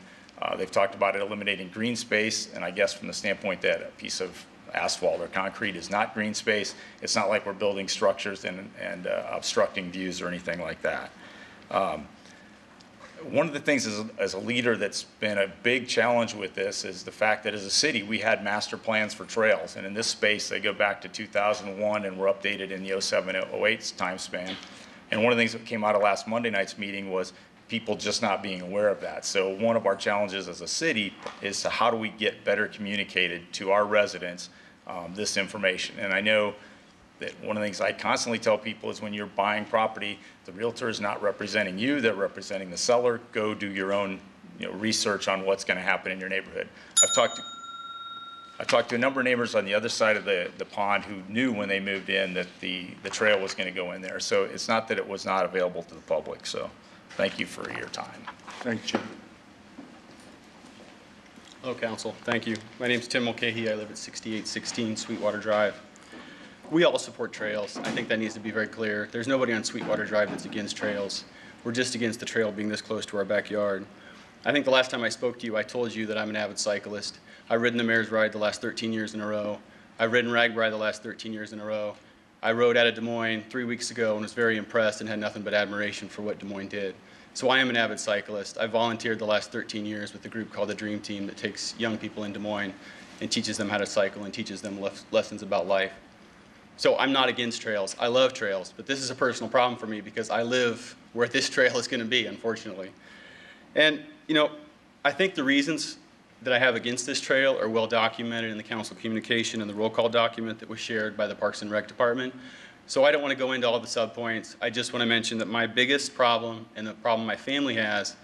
they've talked about it eliminating green space, and I guess from the standpoint that a piece of asphalt or concrete is not green space, it's not like we're building structures and obstructing views or anything like that. One of the things as a leader that's been a big challenge with this is the fact that as a city, we had master plans for trails. And in this space, they go back to 2001 and were updated in the 07-08 time span. And one of the things that came out of last Monday night's meeting was people just not being aware of that. So one of our challenges as a city is to how do we get better communicated to our residents this information. And I know that one of the things I constantly tell people is when you're buying property, the realtor is not representing you, they're representing the seller. Go do your own research on what's going to happen in your neighborhood. I've talked to a number of neighbors on the other side of the pond who knew when they moved in that the trail was going to go in there. So it's not that it was not available to the public. So thank you for your time. Thank you. Hello, Council. Thank you. My name is Tim Mulcahy. I live at 6816 Sweetwater Drive. We all support trails. I think that needs to be very clear. There's nobody on Sweetwater Drive that's against trails. We're just against the trail being this close to our backyard. I think the last time I spoke to you, I told you that I'm an avid cyclist. I've ridden the Mayor's Ride the last 13 years in a row. I've ridden RAGBRAI the last 13 years in a row. I rode out of Des Moines 3 weeks ago and was very impressed and had nothing but admiration for what Des Moines did. So I am an avid cyclist. I volunteered the last 13 years with a group called the Dream Team that takes young people in Des Moines and teaches them how to cycle and teaches them lessons about life. So I'm not against trails. I love trails, but this is a personal problem for me because I live where this trail is going to be, unfortunately. And, I think the reasons that I have against this trail are well documented in the council communication and the roll call document that was shared by the Parks and Rec Department. So I don't want to go into all the subpoints. I just want to mention that my biggest problem and the problem my family has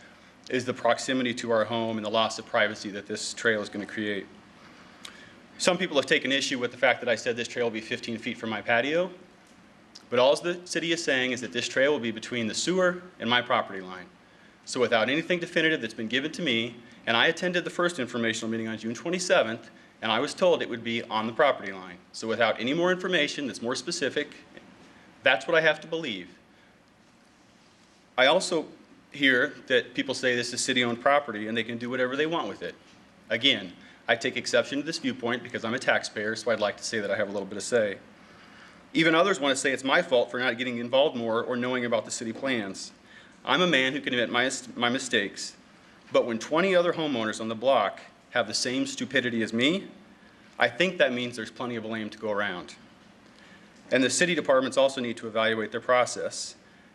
is the proximity to our home and the loss of privacy that this trail is going to create. Some people have taken issue with the fact that I said this trail will be 15 feet from my patio, but all the city is saying is that this trail will be between the sewer and my property line. So without anything definitive that's been given to me, and I attended the first informational meeting on June 27th, and I was told it would be on the property line. So without any more information that's more specific, that's what I have to believe. I also hear that people say this is city-owned property and they can do whatever they want with it. Again, I take exception to this viewpoint because I'm a taxpayer, so I'd like to say that I have a little bit of say. Even others want to say it's my fault for not getting involved more or knowing about the city plans. I'm a man who can admit my mistakes, but when 20 other homeowners on the block have the same stupidity as me, I think that means there's plenty of blame to go around. And the city departments also need to evaluate their process.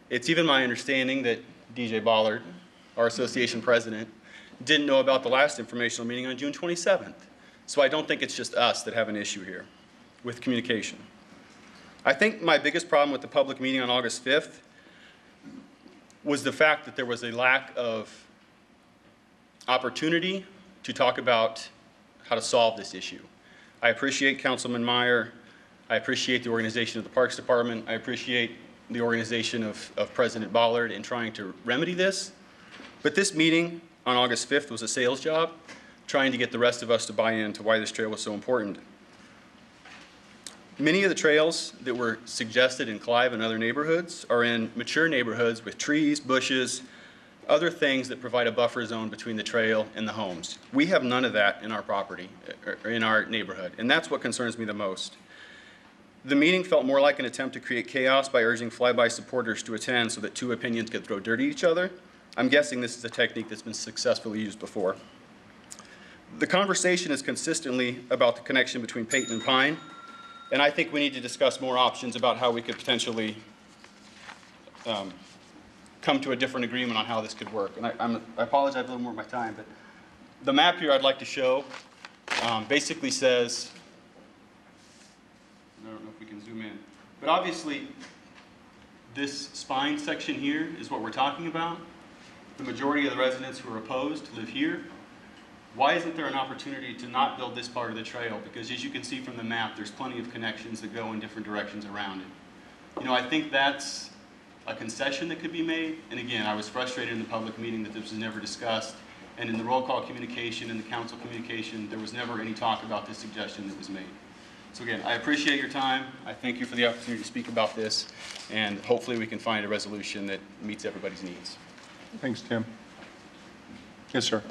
It's even my understanding that DJ Ballard, our association president, didn't know about the last informational meeting on June 27th. So I don't think it's just us that have an issue here with communication. I think my biggest problem with the public meeting on August 5th was the fact that there was a lack of opportunity to talk about how to solve this issue. I appreciate Councilman Meyer. I appreciate the organization of the Parks Department. I appreciate the organization of President Ballard in trying to remedy this. But this meeting on August 5th was a sales job, trying to get the rest of us to buy into why this trail was so important. Many of the trails that were suggested in Clive and other neighborhoods are in mature neighborhoods with trees, bushes, other things that provide a buffer zone between the trail and the homes. We have none of that in our property, or in our neighborhood, and that's what concerns me the most. The meeting felt more like an attempt to create chaos by urging flyby supporters to attend so that two opinions could throw dirt at each other. I'm guessing this is a technique that's been successfully used before. The conversation is consistently about the connection between Peyton and Pine, and I think we need to discuss more options about how we could potentially come to a different agreement on how this could work. And I apologize, I have a little more of my time, but the map here I'd like to show basically says, I don't know if we can zoom in, but obviously this spine section here is what we're talking about. The majority of the residents who are opposed live here. Why isn't there an opportunity to not build this part of the trail? Because as you can see from the map, there's plenty of connections that go in different directions around it. You know, I think that's a concession that could be made. And again, I was frustrated in the public meeting that this was never discussed. And in the roll call communication and the council communication, there was never any talk about this suggestion that was made. So again, I appreciate your time. I thank you for the opportunity to speak about this. And hopefully we can find a resolution that meets everybody's needs. Thanks, Tim. Yes, sir.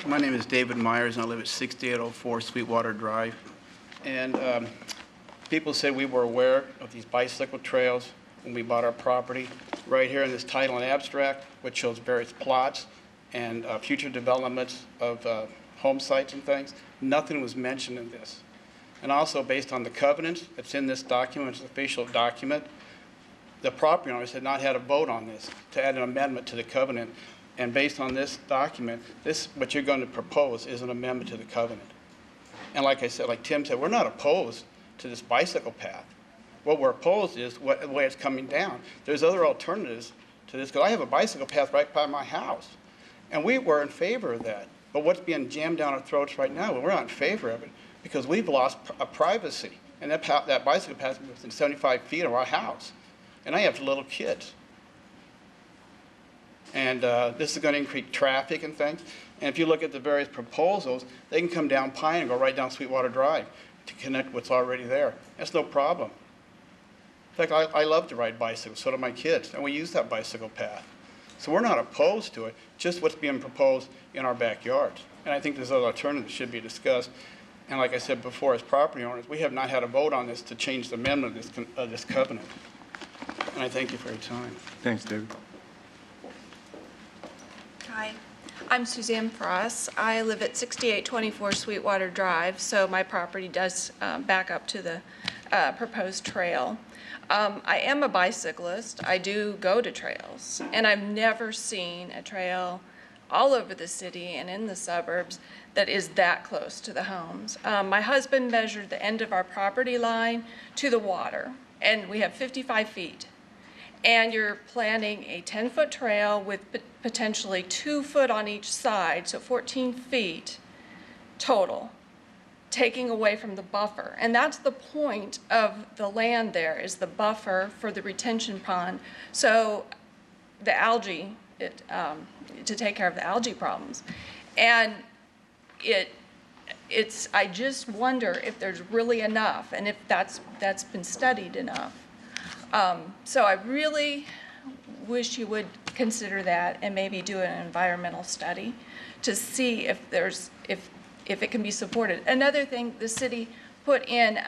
My name is David Myers, and I live at 6804 Sweetwater Drive. And people said we were aware of these bicycle trails when we bought our property. Right here in this title and abstract, which shows various plots and future developments of home sites and things, nothing was mentioned in this. And also, based on the covenants that's in this document, it's an official document, the property owners had not had a vote on this to add an amendment to the covenant. And based on this document, what you're going to propose is an amendment to the covenant. And like I said, like Tim said, we're not opposed to this bicycle path. What we're opposed is the way it's coming down. There's other alternatives to this, because I have a bicycle path right by my house. And we were in favor of that. But what's being jammed down our throats right now, well, we're not in favor of it, because we've lost privacy. And that bicycle path is within 75 feet of our house. And I have little kids. And this is going to increase traffic and things. And if you look at the various proposals, they can come down Pine and go right down Sweetwater Drive to connect what's already there. That's no problem. In fact, I love to ride bicycles, so do my kids, and we use that bicycle path. So we're not opposed to it, just what's being proposed in our backyards. And I think there's other alternatives that should be discussed. And like I said before, as property owners, we have not had a vote on this to change the amendment of this covenant. And I thank you for your time. Thanks, David. Hi, I'm Suzanne Frost. I live at 6824 Sweetwater Drive, so my property does back up to the proposed trail. I am a bicyclist. I do go to trails, and I've never seen a trail all over the city and in the suburbs that is that close to the homes. My husband measured the end of our property line to the water, and we have 55 feet. And you're planning a 10-foot trail with potentially 2 foot on each side, so 14 feet total, taking away from the buffer. And that's the point of the land there, is the buffer for the retention pond. So the algae, to take care of the algae problems. And I just wonder if there's really enough, and if that's been studied enough. So I really wish you would consider that and maybe do an environmental study to see if it can be supported. Another thing, the city put in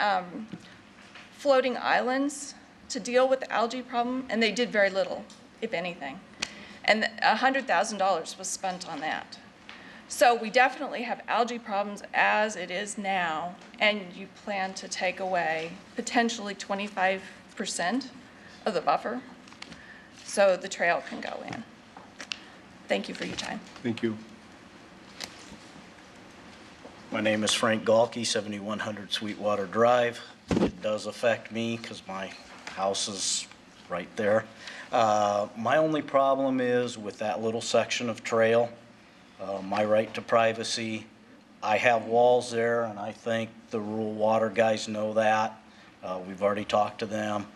floating islands to deal with the algae problem, and they did very little, if anything. And $100,000 was spent on that. So we definitely have algae problems as it is now, and you plan to take away potentially 25% of the buffer so the trail can go in. Thank you for your time. Thank you. My name is Frank Galkey, 7100 Sweetwater Drive. It does affect me because my house is right there. My only problem is with that little section of trail, my right to privacy. I have walls there, and I think the rural water guys know that. We've already talked to them.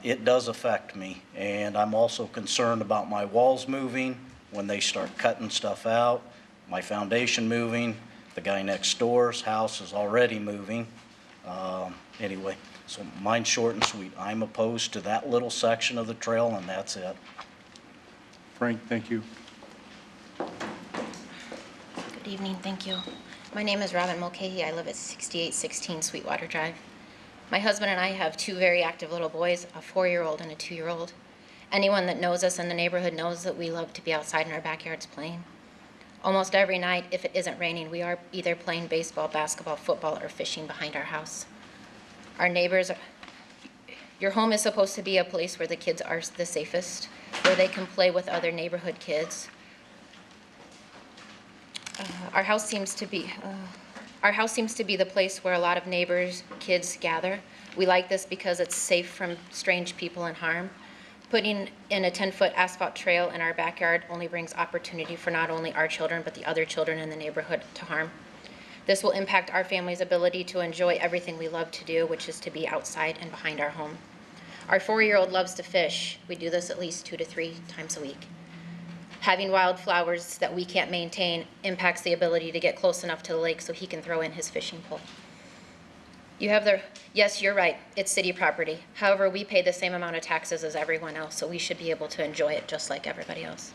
It does affect me, and I'm also concerned about my walls moving when they start cutting stuff out, my foundation moving. The guy next door's house is already moving. Anyway, so mine's short and sweet. I'm opposed to that little section of the trail, and that's it. Frank, thank you. Good evening, thank you. My name is Robin Mulcahy. I live at 6816 Sweetwater Drive. My husband and I have two very active little boys, a 4-year-old and a 2-year-old. Anyone that knows us in the neighborhood knows that we love to be outside in our backyards playing. Almost every night, if it isn't raining, we are either playing baseball, basketball, football, or fishing behind our house. Our neighbors, your home is supposed to be a place where the kids are the safest, where they can play with other neighborhood kids. Our house seems to be the place where a lot of neighbors' kids gather. We like this because it's safe from strange people and harm. Putting in a 10-foot asphalt trail in our backyard only brings opportunity for not only our children, but the other children in the neighborhood to harm. This will impact our family's ability to enjoy everything we love to do, which is to be outside and behind our home. Our 4-year-old loves to fish. We do this at least 2 to 3 times a week. Having wildflowers that we can't maintain impacts the ability to get close enough to the lake so he can throw in his fishing pole. Yes, you're right, it's city property. However, we pay the same amount of taxes as everyone else, so we should be able to enjoy it just like everybody else.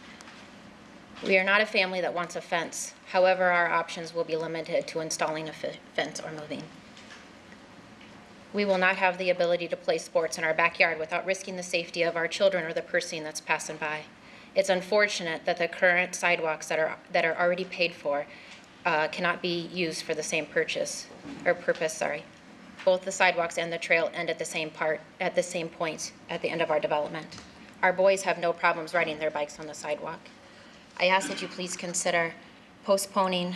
We are not a family that wants a fence. However, our options will be limited to installing a fence or moving. We will not have the ability to play sports in our backyard without risking the safety of our children or the person that's passing by. It's unfortunate that the current sidewalks that are already paid for cannot be used for the same purpose. Both the sidewalks and the trail end at the same point at the end of our development. Our boys have no problems riding their bikes on the sidewalk. I ask that you please consider postponing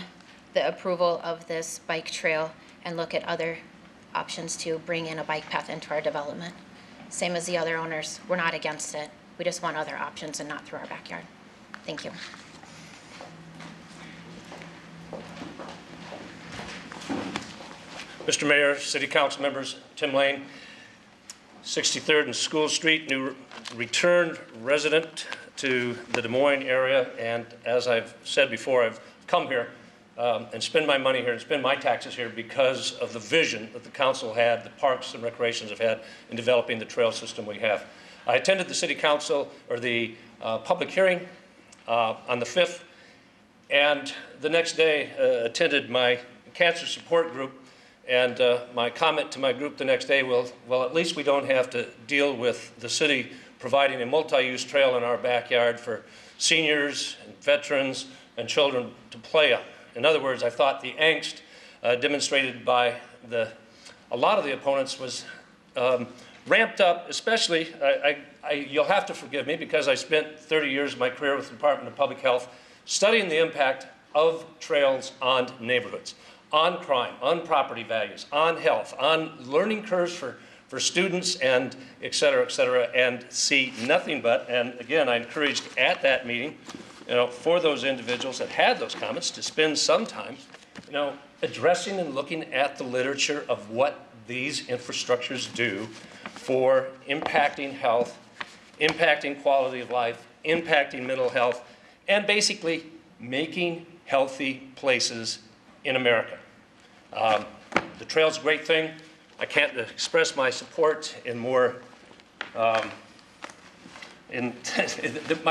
the approval of this bike trail and look at other options to bring in a bike path into our development. Same as the other owners, we're not against it. We just want other options and not through our backyard. Thank you. Mr. Mayor, City Council members, Tim Lane, 63rd and School Street, new returned resident to the Des Moines area, and as I've said before, I've come here and spend my money here and spend my taxes here because of the vision that the council had, the parks and recreations have had in developing the trail system we have. I attended the City Council, or the public hearing on the 5th, and the next day attended my cancer support group. And my comment to my group the next day was, well, at least we don't have to deal with the city providing a multi-use trail in our backyard for seniors and veterans and children to play on. In other words, I thought the angst demonstrated by a lot of the opponents was ramped up, especially, you'll have to forgive me because I spent 30 years of my career with the Department of Public Health studying the impact of trails on neighborhoods, on crime, on property values, on health, on learning curves for students, and et cetera, and see nothing but, and again, I encouraged at that meeting, for those individuals that had those comments to spend some time, addressing and looking at the literature of what these infrastructures do for impacting health, impacting quality of life, impacting mental health, and basically making healthy places in America. The trail's a great thing. I can't express my support in more, my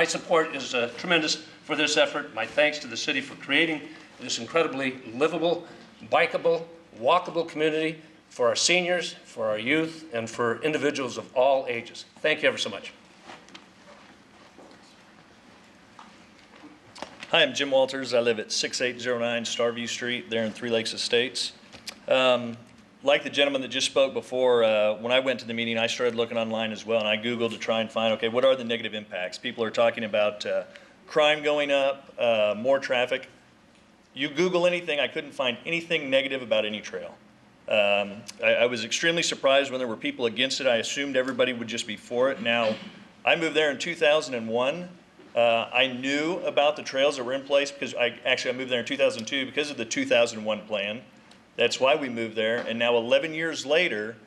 support is tremendous for this effort. My thanks to the city for creating this incredibly livable, bikeable, walkable community for our seniors, for our youth, and for individuals of all ages. Thank you ever so much. Hi, I'm Jim Walters. I live at 6809 Starview Street there in Three Lakes Estates. like the gentleman that just spoke before, when I went to the meeting, I started looking online as well, and I Googled to try and find, okay, what are the negative impacts? People are talking about crime going up, more traffic. You Google anything, I couldn't find anything negative about any trail. I was extremely surprised when there were people against it. I assumed everybody would just be for it. Now, I moved there in 2001. I knew about the trails that were in place because I moved there in 2002 because of the 2001 plan. That's why we moved there. And now 11 years later,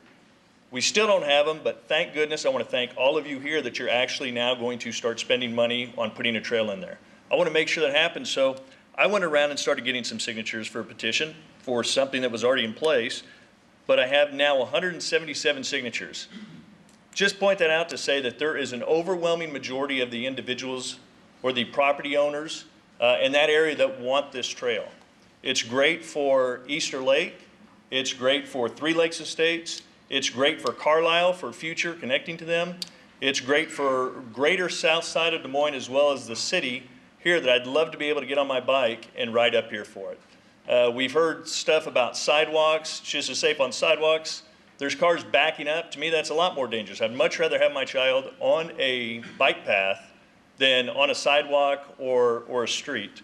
we still don't have them, but thank goodness, I want to thank all of you here that you're actually now going to start spending money on putting a trail in there. I want to make sure that happens, so I went around and started getting some signatures for a petition for something that was already in place, but I have now 177 signatures. Just point that out to say that there is an overwhelming majority of the individuals or the property owners in that area that want this trail. It's great for Easter Lake. It's great for Three Lakes Estates. It's great for Carlisle for future connecting to them. It's great for greater south side of Des Moines as well as the city here that I'd love to be able to get on my bike and ride up here for it. We've heard stuff about sidewalks, just as safe on sidewalks. There's cars backing up. To me, that's a lot more dangerous. I'd much rather have my child on a bike path than on a sidewalk or a street.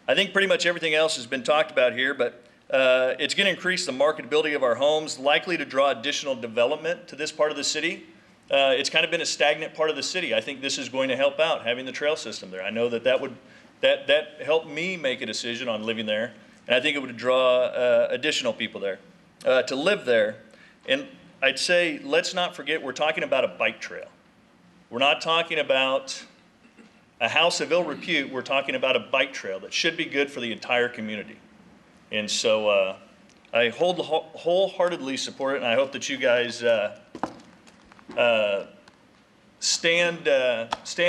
I think pretty much everything else has been talked about here, but it's going to increase the marketability of our homes, likely to draw additional development to this part of the city. It's kind of been a stagnant part of the city. I think this is going to help out, having the trail system there. I know that helped me make a decision on living there, and I think it would draw additional people there to live there. And I'd say, let's not forget, we're talking about a bike trail. We're not talking about a house of ill repute. We're talking about a bike trail that should be good for the entire community. And so I wholeheartedly support it, and I hope that you guys stand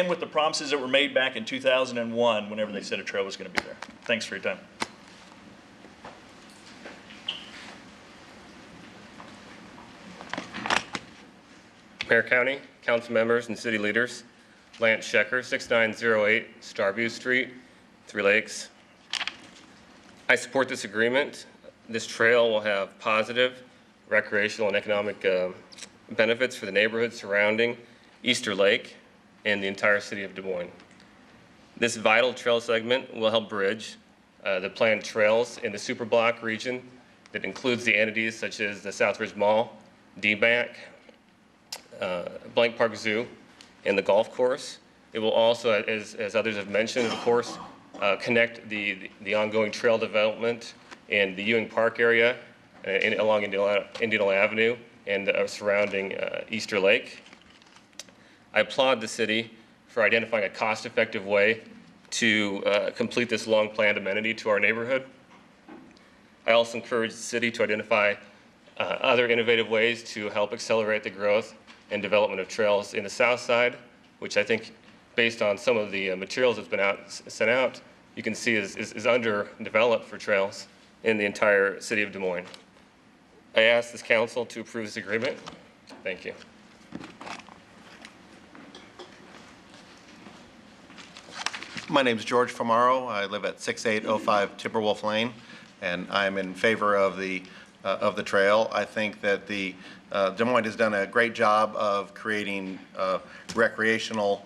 with the promises that were made back in 2001 whenever they said a trail was going to be there. Thanks for your time. Mayor County, council members, and city leaders. Lance Schecker, 6908 Starview Street, Three Lakes. I support this agreement. This trail will have positive recreational and economic benefits for the neighborhood surrounding Easter Lake and the entire city of Des Moines. This vital trail segment will help bridge the planned trails in the Superblock region that includes the entities such as the Southridge Mall, DBAC, Blank Park Zoo, and the golf course. It will also, as others have mentioned, of course, connect the ongoing trail development in the Ewing Park area along Indiana Avenue and surrounding Easter Lake. I applaud the city for identifying a cost-effective way to complete this long-planned amenity to our neighborhood. I also encourage the city to identify other innovative ways to help accelerate the growth and development of trails in the south side, which I think, based on some of the materials that's been sent out, you can see is underdeveloped for trails in the entire city of Des Moines. I ask this council to approve this agreement. Thank you. My name is George Famaro. I live at 6805 Timberwolf Lane, and I'm in favor of the trail. I think that the Des Moines has done a great job of creating recreational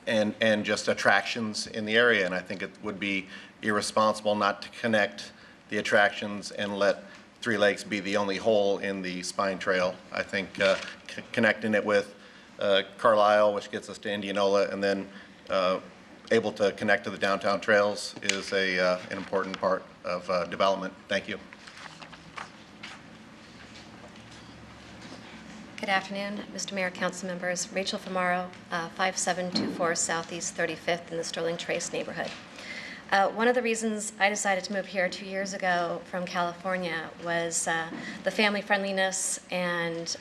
and just attractions in the area, and I think it would be irresponsible not to connect the attractions and let Three Lakes be the only hole in the spine trail. I think connecting it with Carlisle, which gets us to Indianola, and then able to connect to the downtown trails is an important part of development. Thank you. Good afternoon, Mr. Mayor, council members. Rachel Famaro, 5724 Southeast 35th in the Sterling Trace neighborhood. One of the reasons I decided to move here 2 years ago from California was the family friendliness and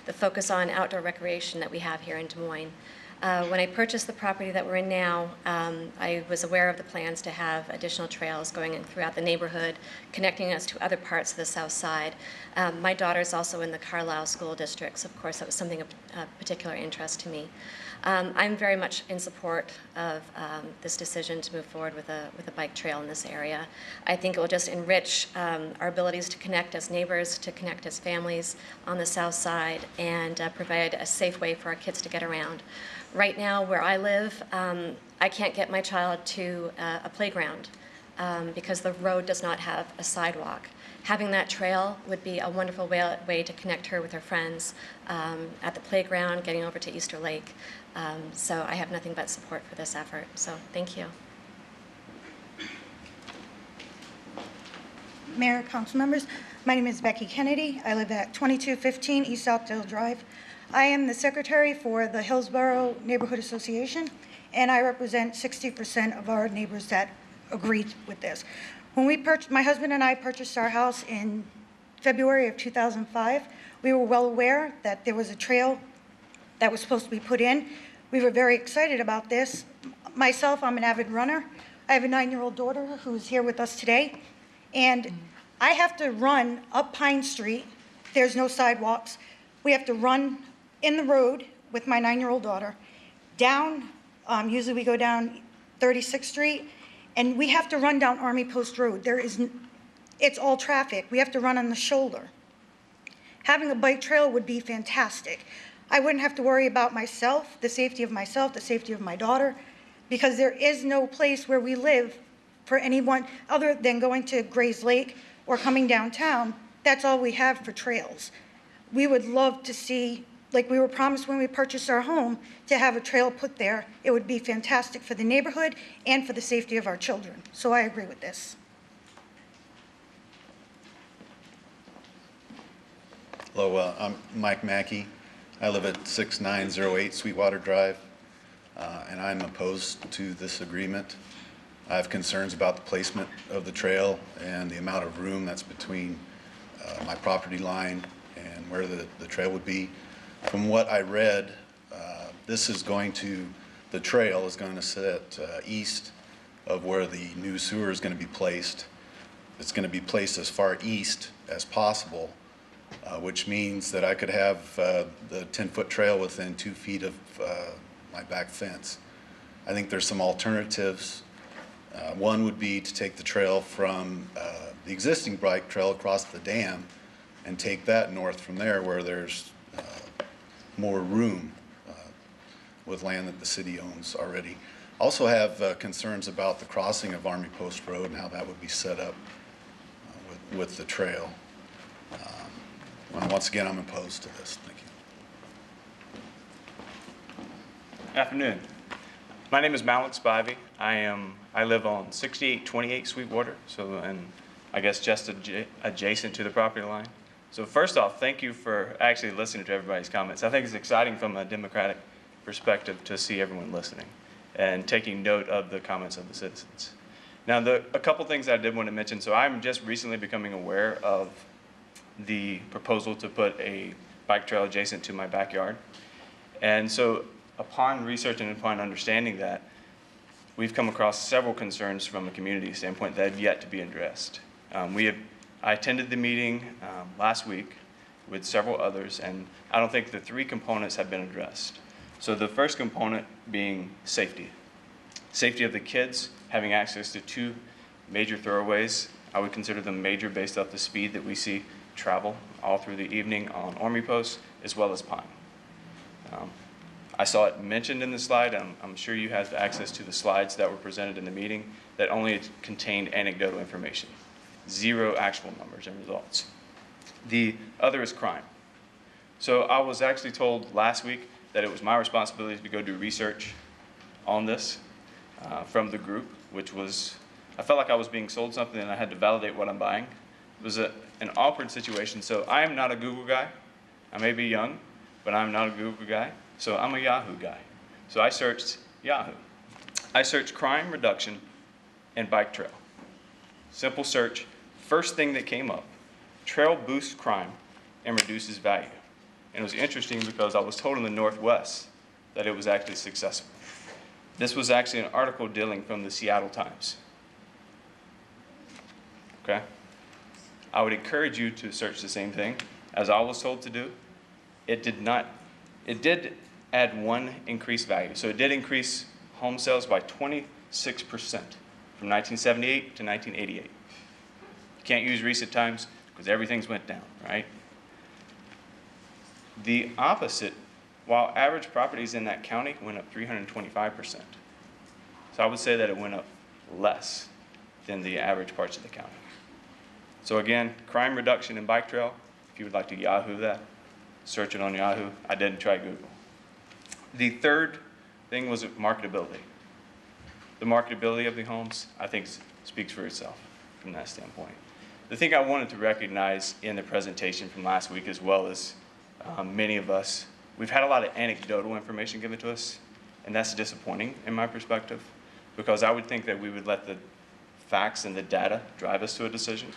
the focus on outdoor recreation that we have here in Des Moines. When I purchased the property that we're in now, I was aware of the plans to have additional trails going in throughout the neighborhood, connecting us to other parts of the south side. My daughter's also in the Carlisle School District, so of course that was something of particular interest to me. I'm very much in support of this decision to move forward with a bike trail in this area. I think it will just enrich our abilities to connect as neighbors, to connect as families on the south side, and provide a safe way for our kids to get around. Right now, where I live, I can't get my child to a playground because the road does not have a sidewalk. Having that trail would be a wonderful way to connect her with her friends at the playground, getting over to Easter Lake. So I have nothing but support for this effort. So thank you. Mayor, council members, my name is Becky Kennedy. I live at 2215 East Southdale Drive. I am the secretary for the Hillsborough Neighborhood Association, and I represent 60% of our neighbors that agreed with this. When my husband and I purchased our house in February of 2005, we were well aware that there was a trail that was supposed to be put in. We were very excited about this. Myself, I'm an avid runner. I have a 9-year-old daughter who's here with us today, and I have to run up Pine Street. There's no sidewalks. We have to run in the road with my 9-year-old daughter, down, usually we go down 36th Street, and we have to run down Army Post Road. It's all traffic. We have to run on the shoulder. Having a bike trail would be fantastic. I wouldn't have to worry about myself, the safety of my daughter, because there is no place where we live for anyone other than going to Grays Lake or coming downtown. That's all we have for trails. We would love to see, like we were promised when we purchased our home, to have a trail put there. It would be fantastic for the neighborhood and for the safety of our children. So I agree with this. Hello, I'm Mike Mackey. I live at 6908 Sweetwater Drive, and I'm opposed to this agreement. I have concerns about the placement of the trail and the amount of room that's between my property line and where the trail would be. From what I read, the trail is going to sit east of where the new sewer is going to be placed. It's going to be placed as far east as possible, which means that I could have the 10-foot trail within 2 feet of my back fence. I think there's some alternatives. One would be to take the trail from the existing bike trail across the dam and take that north from there where there's more room with land that the city owns already. Also have concerns about the crossing of Army Post Road and how that would be set up with the trail. Once again, I'm opposed to this. Thank you. Afternoon. My name is Malik Spivey. I live on 6828 Sweetwater, and I guess just adjacent to the property line. So first off, thank you for actually listening to everybody's comments. I think it's exciting from a democratic perspective to see everyone listening and taking note of the comments of the citizens. Now, a couple things I did want to mention. So I'm just recently becoming aware of the proposal to put a bike trail adjacent to my backyard. And so upon research and upon understanding that, we've come across several concerns from a community standpoint that have yet to be addressed. I attended the meeting last week with several others, and I don't think the 3 components have been addressed. So the first component being safety. Safety of the kids, having access to 2 major thoroughways. I would consider them major based off the speed that we see travel all through the evening on Army Post as well as Pine. I saw it mentioned in the slide. I'm sure you had access to the slides that were presented in the meeting that only contained anecdotal information, 0 actual numbers and results. The other is crime. So I was actually told last week that it was my responsibility to go do research on this from the group, which was, I felt like I was being sold something and I had to validate what I'm buying. It was an awkward situation. So I am not a Google guy. I may be young, but I'm not a Google guy. So I'm a Yahoo guy. So I searched Yahoo. I searched crime reduction and bike trail. Simple search. First thing that came up, trail boosts crime and reduces value. And it was interesting because I was told in the Northwest that it was actually successful. This was actually an article dealing from the Seattle Times. Okay? I would encourage you to search the same thing. As I was told to do, it did not, it did add one increased value. So it did increase home sales by 26% from 1978 to 1988. You can't use recent times because everything's went down, right? The opposite, while average properties in that county went up 325%. So I would say that it went up less than the average parts of the county. So again, crime reduction in bike trail, if you would like to Yahoo that, search it on Yahoo. I didn't try Google. The third thing was marketability. The marketability of the homes, I think, speaks for itself from that standpoint. The thing I wanted to recognize in the presentation from last week, as well as many of us, we've had a lot of anecdotal information given to us, and that's disappointing in my perspective, because I would think that we would let the facts and the data drive us to a decision,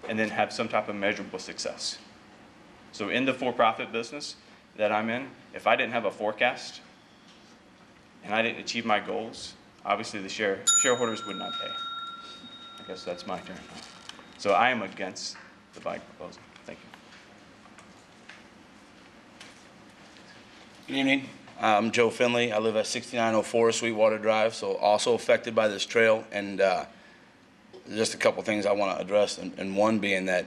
and then have some type of measurable success. So in the for-profit business that I'm in, if I didn't have a forecast and I didn't achieve my goals, obviously the shareholders would not pay. I guess that's my turn. So I am against the bike proposal. Thank you. Good evening. I'm Joe Finley. I live at 6904 Sweetwater Drive, so also affected by this trail. And just a couple things I want to address, and one being that,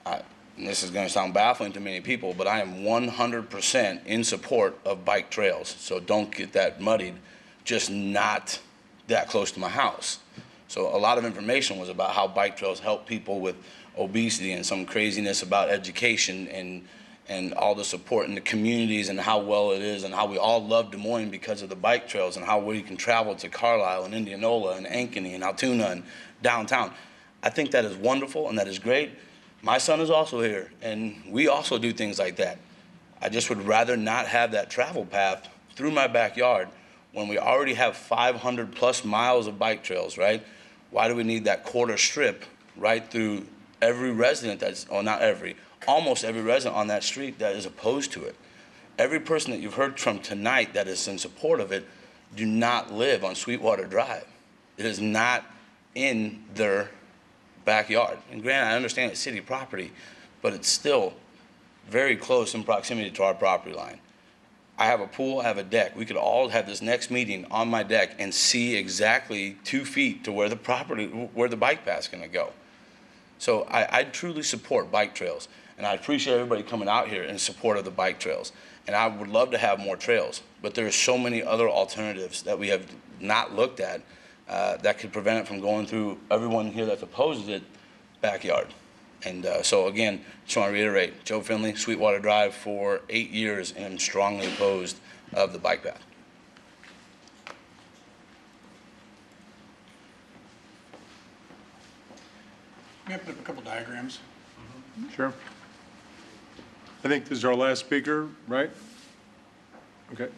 and this is going to sound baffling to many people, but I am 100% in support of bike trails. So don't get that muddied, just not that close to my house. So a lot of information was about how bike trails help people with obesity and some craziness about education and all the support in the communities and how well it is and how we all love Des Moines because of the bike trails and how we can travel to Carlisle and Indianola and Ankeny and Altoona and downtown. I think that is wonderful and that is great. My son is also here, and we also do things like that. I just would rather not have that travel path through my backyard when we already have 500 plus miles of bike trails, right? Why do we need that quarter strip right through every resident that's, or not every, almost every resident on that street that is opposed to it? Every person that you've heard from tonight that is in support of it do not live on Sweetwater Drive. It is not in their backyard. And granted, I understand it's city property, but it's still very close in proximity to our property line. I have a pool, I have a deck. We could all have this next meeting on my deck and see exactly 2 feet to where the property, where the bike path's gonna go. So I truly support bike trails, and I appreciate everybody coming out here in support of the bike trails. And I would love to have more trails, but there are so many other alternatives that we have not looked at that could prevent it from going through everyone here that opposes it backyard. And so again, just want to reiterate, Joe Finley, Sweetwater Drive for 8 years, and I'm strongly opposed of the bike path. May I put up a couple diagrams? Sure. I think this is our last speaker, right? Okay.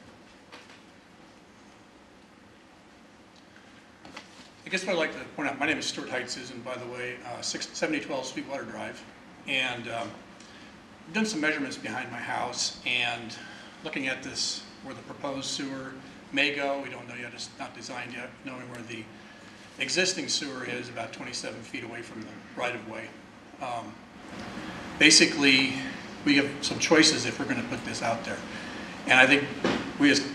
I guess what I'd like to point out, my name is Stuart Heitzes, by the way, 7012 Sweetwater Drive. And I've done some measurements behind my house, and looking at this, where the proposed sewer may go, we don't know yet, it's not designed yet, knowing where the existing sewer is about 27 feet away from the right-of-way. Basically, we have some choices if we're going to put this out there. And I think we as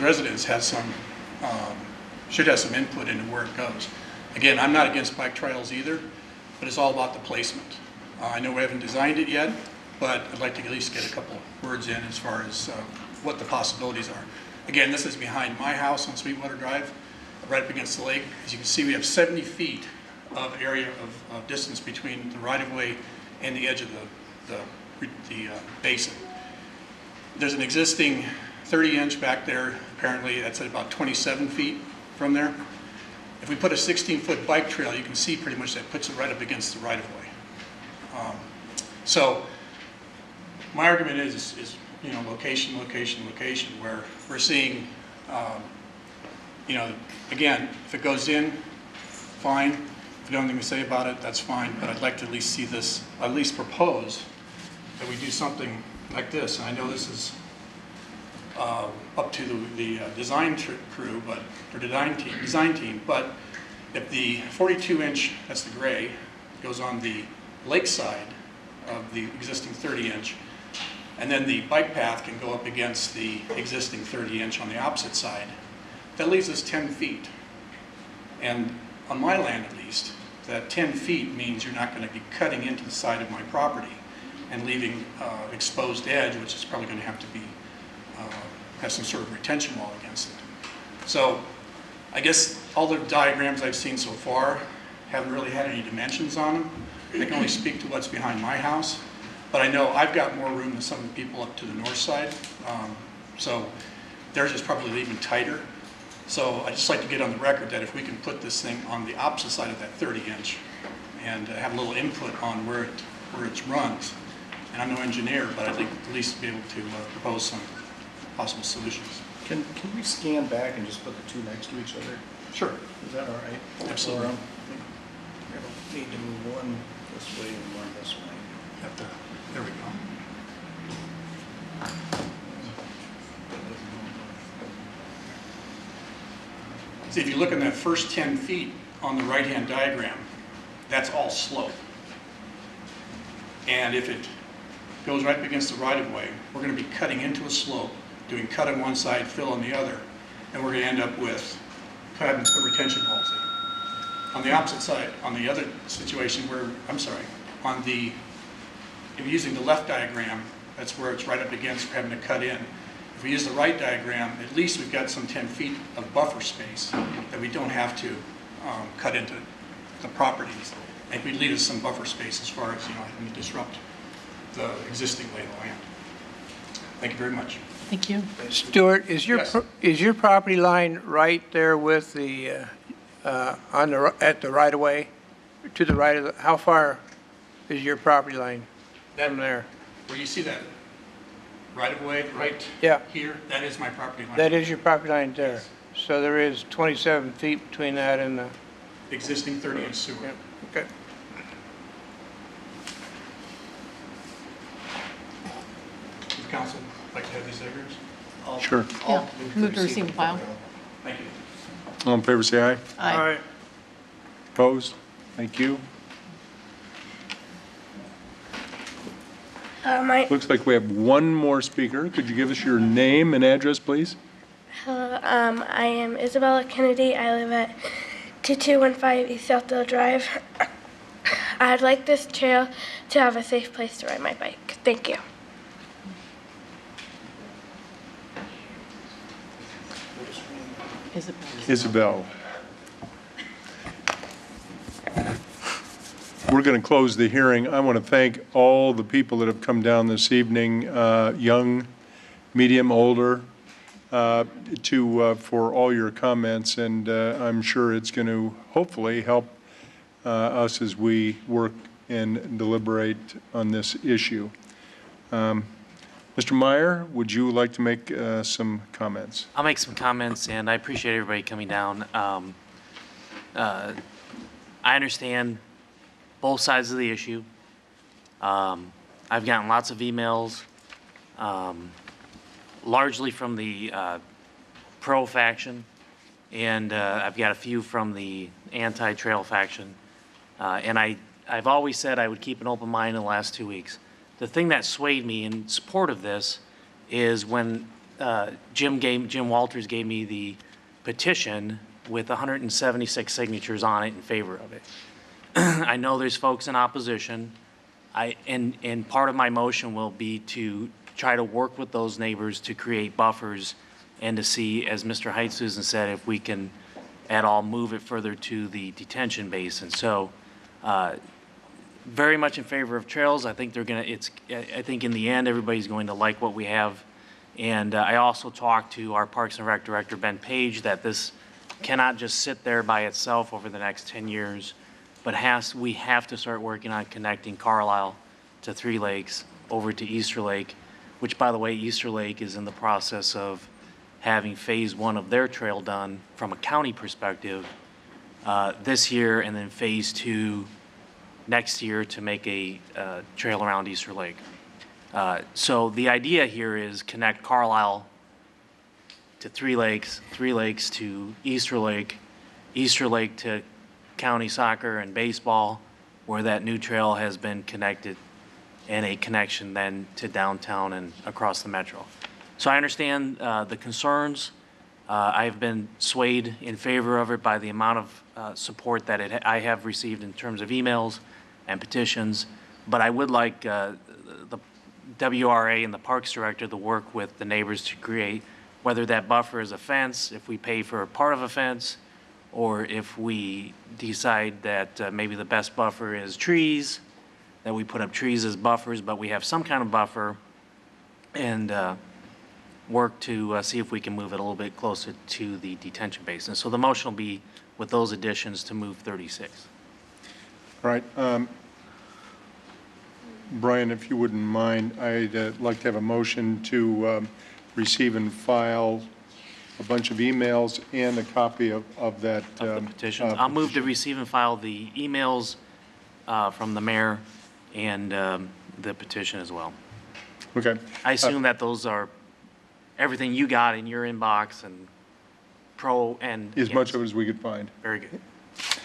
residents have some, should have some input into where it goes. Again, I'm not against bike trails either, but it's all about the placement. I know we haven't designed it yet, but I'd like to at least get a couple words in as far as what the possibilities are. Again, this is behind my house on Sweetwater Drive, right up against the lake. As you can see, we have 70 feet of area of distance between the right-of-way and the edge of the basin. There's an existing 30-inch back there. Apparently, that's at about 27 feet from there. If we put a 16-foot bike trail, you can see pretty much that puts it right up against the right-of-way. So my argument is you know, location, location, location, where we're seeing, you know, again, if it goes in, fine. If you don't have anything to say about it, that's fine. But I'd like to at least see this, at least propose that we do something like this. And I know this is up to the design crew, but, or design team, but if the 42-inch, that's the gray, goes on the lake side of the existing 30-inch, and then the bike path can go up against the existing 30-inch on the opposite side, that leaves us 10 feet. And on my land at least, that 10 feet means you're not going to be cutting into the side of my property and leaving exposed edge, which is probably going to have to be, have some sort of retention wall against it. So I guess all the diagrams I've seen so far haven't really had any dimensions on them. They can only speak to what's behind my house. But I know I've got more room than some of the people up to the north side. So theirs is probably even tighter. So I'd just like to get on the record that if we can put this thing on the opposite side of that 30-inch and have a little input on where it runs. And I'm no engineer, but I'd like at least be able to propose some possible solutions. Can we scan back and just put the two next to each other? Sure. Is that all right? Absolutely. Or, we don't need to move one this way and one this way. There we go. See, if you look in that first 10 feet on the right-hand diagram, that's all slope. And if it goes right up against the right-of-way, we're going to be cutting into a slope, doing cut on one side, fill on the other, and we're going to end up with having to put retention walls in. On the opposite side, on the other situation where, I'm sorry, on the, if you're using the left diagram, that's where it's right up against, we're having to cut in. If we use the right diagram, at least we've got some 10 feet of buffer space that we don't have to cut into the properties. And we leave us some buffer space as far as, having to disrupt the existing lay of the land. Thank you very much. Thank you. Stuart, is your property line right there with the at the right of way, to the right of the? How far is your property line from there? Where you see that right of way, right here, that is my property line. That is your property line there. Yes. So there is 27 feet between that and the existing 30-inch sewer. Yep. Okay. Would council like to have these diagrams? Sure. Yeah. Move to receive and file. Thank you. All in favor, say aye. Aye. Opposed? Thank you. Looks like we have one more speaker. Could you give us your name and address, please? Hello, I am Isabella Kennedy. I live at 2215 East Southdale Drive. I'd like this trail to have a safe place to ride my bike. Thank you. Isabel. We're going to close the hearing. I want to thank all the people that have come down this evening, young, medium, older, for all your comments, and I'm sure it's going to hopefully help us as we work and deliberate on this issue. Mr. Meyer, would you like to make some comments? I'll make some comments, and I appreciate everybody coming down. I understand both sides of the issue. I've gotten lots of emails, largely from the pro faction, and I've got a few from the anti-trail faction. And I've always said I would keep an open mind in the last 2 weeks. The thing that swayed me in support of this is when Jim Walters gave me the petition with 176 signatures on it in favor of it. I know there's folks in opposition, and part of my motion will be to try to work with those neighbors to create buffers and to see, as Mr. Heitsusen said, if we can at all move it further to the detention basin. So very much in favor of trails. I think I think in the end everybody's going to like what we have. And I also talked to our Parks and Rec Director, Ben Page, that this cannot just sit there by itself over the next 10 years. But we have to start working on connecting Carlisle to Three Lakes over to Easter Lake, which, by the way, Easter Lake is in the process of having phase 1 of their trail done from a county perspective this year, and then phase 2 next year to make a trail around Easter Lake. So the idea here is connect Carlisle to Three Lakes to Easter Lake to county soccer and baseball, where that new trail has been connected, and a connection then to downtown and across the metro. So I understand the concerns. I've been swayed in favor of it by the amount of support that I have received in terms of emails and petitions, but I would like the WRA and the Parks Director to work with the neighbors to create, whether that buffer is a fence, if we pay for a part of a fence, or if we decide that maybe the best buffer is trees, that we put up trees as buffers, but we have some kind of buffer, and work to see if we can move it a little bit closer to the detention basin. So the motion will be with those additions to move 36. All right. Brian, if you wouldn't mind, I'd like to have a motion to receive and file a bunch of emails and a copy of that. The petitions. I'll move to receive and file the emails from the mayor and the petition as well. Okay. I assume that those are everything you got in your inbox and pro and. As much of it as we could find. Very good.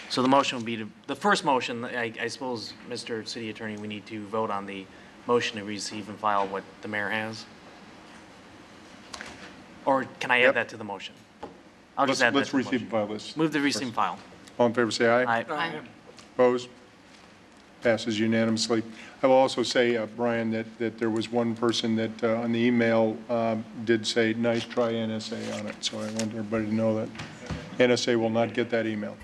So the motion would be the first motion, I suppose, Mr. City Attorney, we need to vote on the motion to receive and file what the mayor has. Or can I add that to the motion? I'll just add that to the motion. Let's receive and file this. Move the receive and file. All in favor, say aye. Aye. Opposed? Passes unanimously. I will also say, Brian, that there was one person that on the email did say, nice try NSA on it. So I want everybody to know that NSA will not get that email.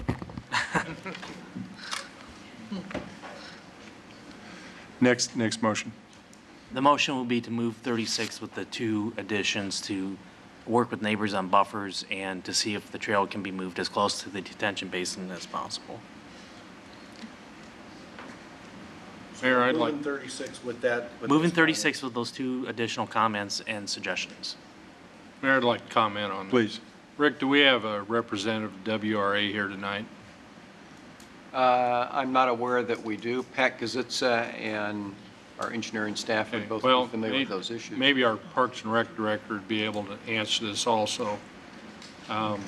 Next motion. The motion will be to move 36 with the two additions to work with neighbors on buffers and to see if the trail can be moved as close to the detention basin as possible. Mayor, I'd like. Moving 36 with that. Moving 36 with those two additional comments and suggestions. Mayor, I'd like to comment on that. Please. Rick, do we have a representative of WRA here tonight? I'm not aware that we do. Pat Gazitza and our engineering staff would both be familiar with those issues. Maybe our Parks and Rec director would be able to answer this also. I'm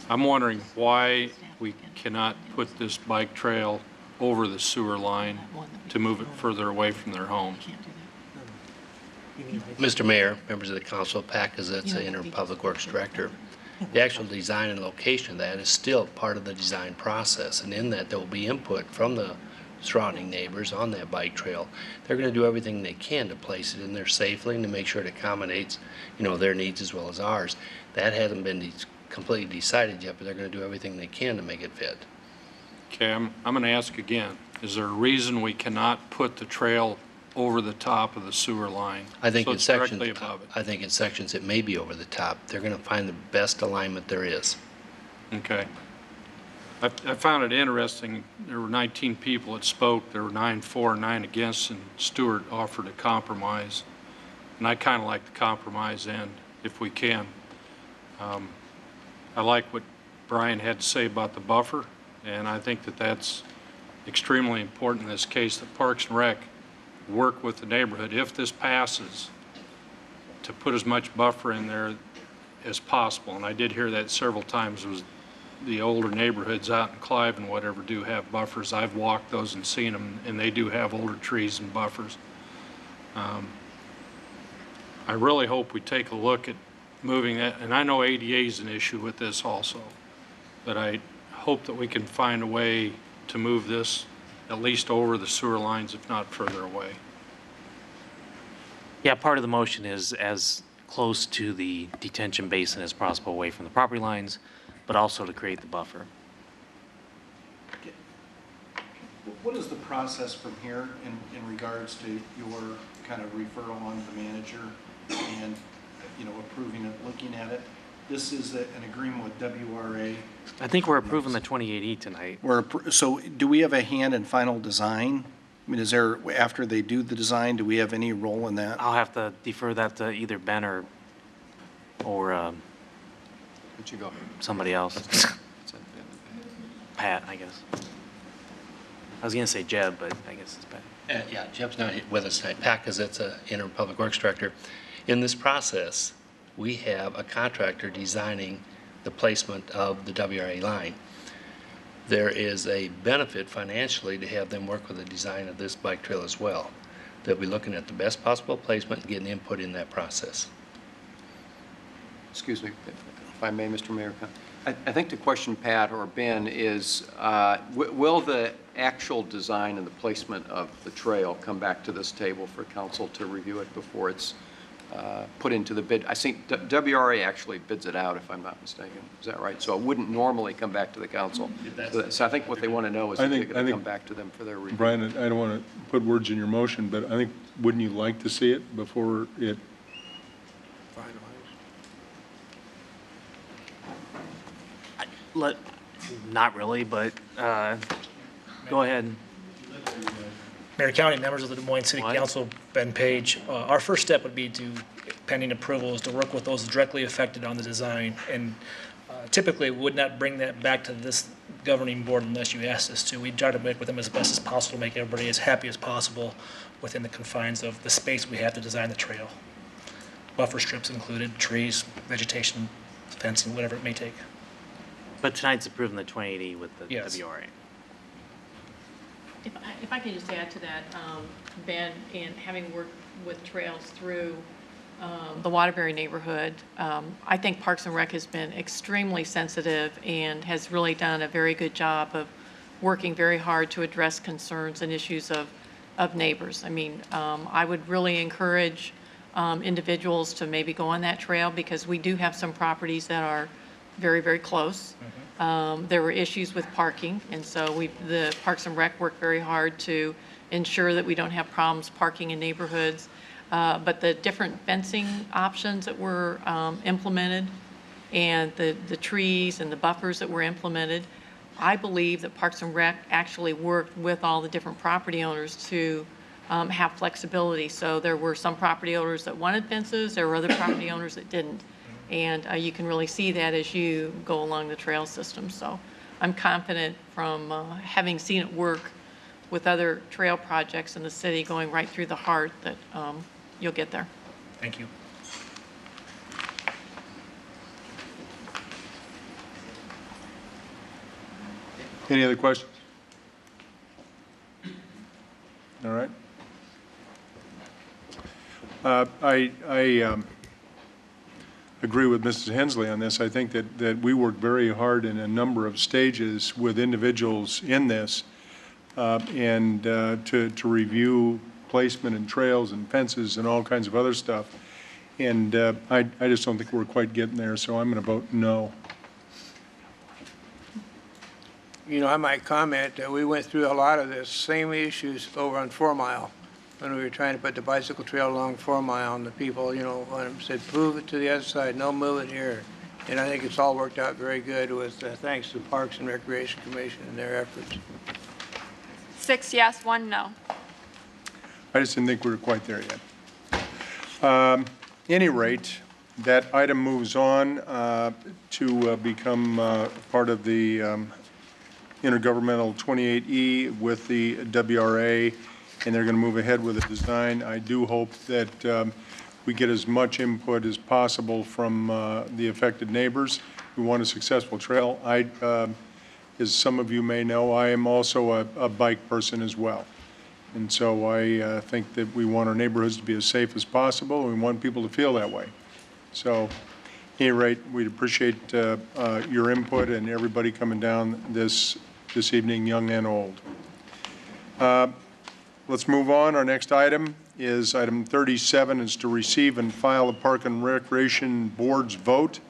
wondering why we cannot put this bike trail over the sewer line to move it further away from their homes. Mr. Mayor, members of the council, Pat Gazitza, Interim Public Works Director. The actual design and location of that is still part of the design process, and in that there will be input from the surrounding neighbors on that bike trail. They're going to do everything they can to place it in there safely and to make sure it accommodates, their needs as well as ours. That hasn't been completely decided yet, but they're going to do everything they can to make it fit. Okay, I'm going to ask again. Is there a reason we cannot put the trail over the top of the sewer line? I think in sections, directly above it. I think in sections it may be over the top. They're going to find the best alignment there is. Okay. I found it interesting. There were 19 people that spoke. There were 9 for, 9 against, and Stewart offered a compromise. And I kind of like the compromise end, if we can. I like what Brian had to say about the buffer, and I think that that's extremely important in this case, that Parks and Rec work with the neighborhood, if this passes, to put as much buffer in there as possible. And I did hear that several times. Was the older neighborhoods out in Clive and whatever do have buffers. I've walked those and seen them, and they do have older trees and buffers. I really hope we take a look at moving that, and I know ADA is an issue with this also, but I hope that we can find a way to move this at least over the sewer lines, if not further away. Yeah, part of the motion is as close to the detention basin as possible away from the property lines, but also to create the buffer. What is the process from here in regards to your kind of referral on the manager and, approving it, looking at it? This is an agreement with WRA. I think we're approving the 28E tonight. So do we have a hand in final design? I mean, is there, after they do the design, do we have any role in that? I'll have to defer that to either Ben or somebody else. Pat, I guess. I was going to say Jeb, but I guess it's Pat. Yeah, Jeb's not with us tonight. Pat Gazitza, Interim Public Works Director. In this process, we have a contractor designing the placement of the WRA line. There is a benefit financially to have them work with the design of this bike trail as well. They'll be looking at the best possible placement and getting input in that process. Excuse me, if I may, Mr. Mayor. I think the question, Pat or Ben, is will the actual design and the placement of the trail come back to this table for council to review it before it's put into the bid? I think WRA actually bids it out, if I'm not mistaken. Is that right? So it wouldn't normally come back to the council. So I think what they want to know is if they're going to come back to them for their review. Brian, I don't want to put words in your motion, but I think, wouldn't you like to see it before it? Not really, but go ahead. Mayor, County, members of the Des Moines City Council, Ben Page. Our first step would be to, pending approval, is to work with those directly affected on the design. And typically, we would not bring that back to this governing board unless you asked us to. We'd try to work with them as best as possible to make everybody as happy as possible within the confines of the space we have to design the trail. Buffer strips included, trees, vegetation, fencing, whatever it may take. But tonight's approving the 2080 with the WRA. If I could just add to that, Ben, and having worked with trails through the Waterbury neighborhood, I think Parks and Rec has been extremely sensitive and has really done a very good job of working very hard to address concerns and issues of neighbors. I mean, I would really encourage individuals to maybe go on that trail because we do have some properties that are very, very close. There were issues with parking, and so the Parks and Rec worked very hard to ensure that we don't have problems parking in neighborhoods. But the different fencing options that were implemented and the trees and the buffers that were implemented, I believe that Parks and Rec actually worked with all the different property owners to have flexibility. So there were some property owners that wanted fences, there were other property owners that didn't. And you can really see that as you go along the trail system. So I'm confident from having seen it work with other trail projects in the city going right through the heart that you'll get there. Thank you. Any other questions? All right. I agree with Mrs. Hensley on this. I think that we worked very hard in a number of stages with individuals in this and to review placement and trails and fences and all kinds of other stuff. And I just don't think we're quite getting there, so I'm going to vote no. You know, I might comment that we went through a lot of the same issues over on 4 Mile when we were trying to put the bicycle trail along 4 Mile, and the people, you know, said, move it to the other side, no, move it here. And I think it's all worked out very good with thanks to Parks and Recreation Commission and their efforts. 6 yes, 1 no. I just didn't think we were quite there yet. Any rate, that item moves on to become part of the intergovernmental 28E with the WRA, and they're going to move ahead with the design. I do hope that we get as much input as possible from the affected neighbors. We want a successful trail. As some of you may know, I am also a bike person as well. And so I think that we want our neighborhoods to be as safe as possible, and we want people to feel that way. So at any rate, we'd appreciate your input and everybody coming down this evening, young and old. Let's move on. Our next item is item 37, is to receive and file the Park and Recreation Board's vote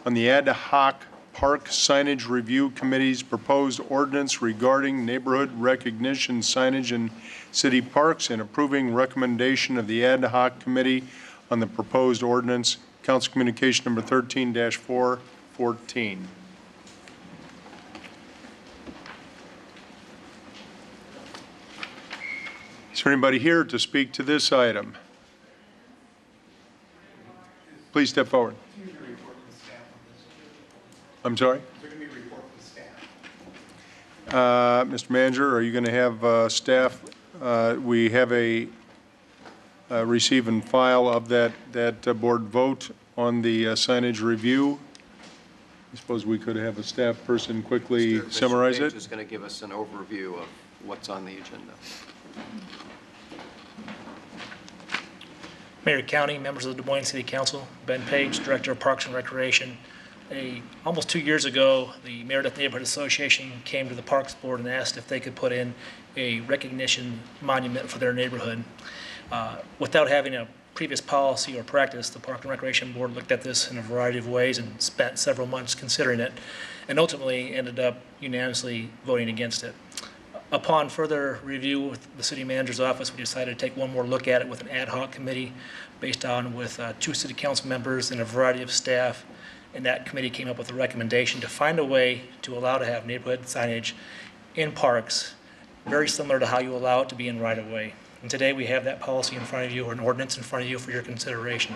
on the ad hoc Park Signage Review Committee's proposed ordinance regarding neighborhood recognition signage in city parks and approving recommendation of the ad hoc committee on the proposed ordinance. Council Communication number 13-414. Is there anybody here to speak to this item? Please step forward. I'm sorry? Mr. Manager, are you going to have staff? We have a receive and file of that board vote on the signage review. I suppose we could have a staff person quickly summarize Mr. it. Page is going to give us an overview of what's on the agenda. Mayor, County, members of the Des Moines City Council, Ben Page, Director of Parks and Recreation. Almost 2 years ago, the Meredith Neighborhood Association came to the Parks Board and asked if they could put in a recognition monument for their neighborhood. Without having a previous policy or practice, the Park and Recreation Board looked at this in a variety of ways and spent several months considering it, and ultimately ended up unanimously voting against it. Upon further review with the city manager's office, we decided to take one more look at it with an ad hoc committee based on with 2 city council members and a variety of staff. And that committee came up with a recommendation to find a way to allow to have neighborhood signage in parks, very similar to how you allow it to be in right-of-way. And today we have that policy in front of you, or an ordinance in front of you for your consideration.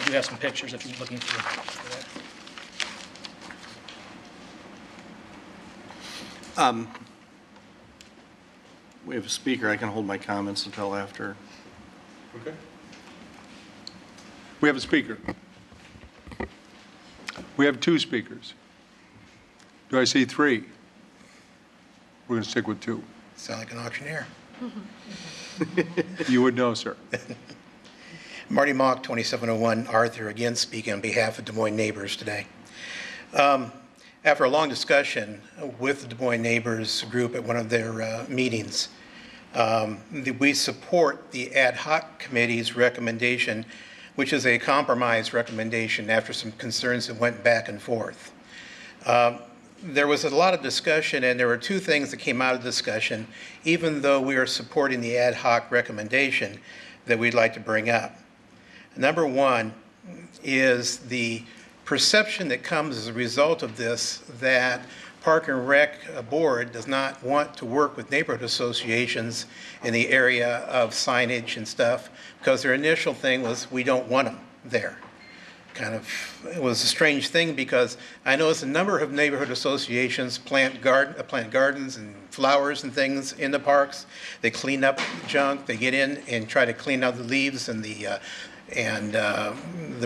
I do have some pictures if you're looking for that. We have a speaker. I can hold my comments until after. Okay. We have a speaker. We have 2 speakers. Do I see 3? We're going to stick with 2. Sound like an auctioneer. You would know, sir. Marty Mock, 2701 Arthur, again speaking on behalf of Des Moines neighbors today. After a long discussion with the Des Moines neighbors group at one of their meetings, we support the ad hoc committee's recommendation, which is a compromise recommendation after some concerns that went back and forth. There was a lot of discussion, and there were 2 things that came out of discussion, even though we are supporting the ad hoc recommendation, that we'd like to bring up. Number 1 is the perception that comes as a result of this, that Park and Rec Board does not want to work with neighborhood associations in the area of signage and stuff, because their initial thing was, we don't want them there. It was a strange thing, because I noticed a number of neighborhood associations plant gardens and flowers and things in the parks. They clean up junk. They get in and try to clean out the leaves and the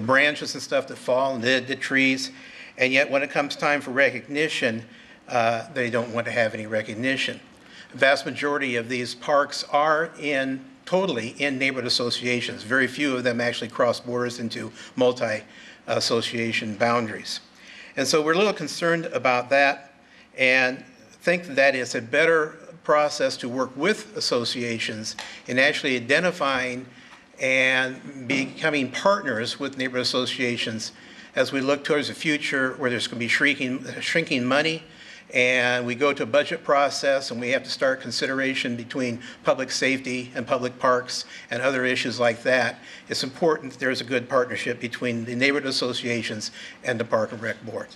branches and stuff that fall and the trees. And yet when it comes time for recognition, they don't want to have any recognition. The vast majority of these parks are totally in neighborhood associations. Very few of them actually cross borders into multi-association boundaries. And so we're a little concerned about that, and think that it's a better process to work with associations in actually identifying and becoming partners with neighborhood associations as we look towards the future where there's going to be shrinking money, and we go to a budget process, and we have to start consideration between public safety and public parks and other issues like that. It's important that there's a good partnership between the neighborhood associations and the Park and Rec Board.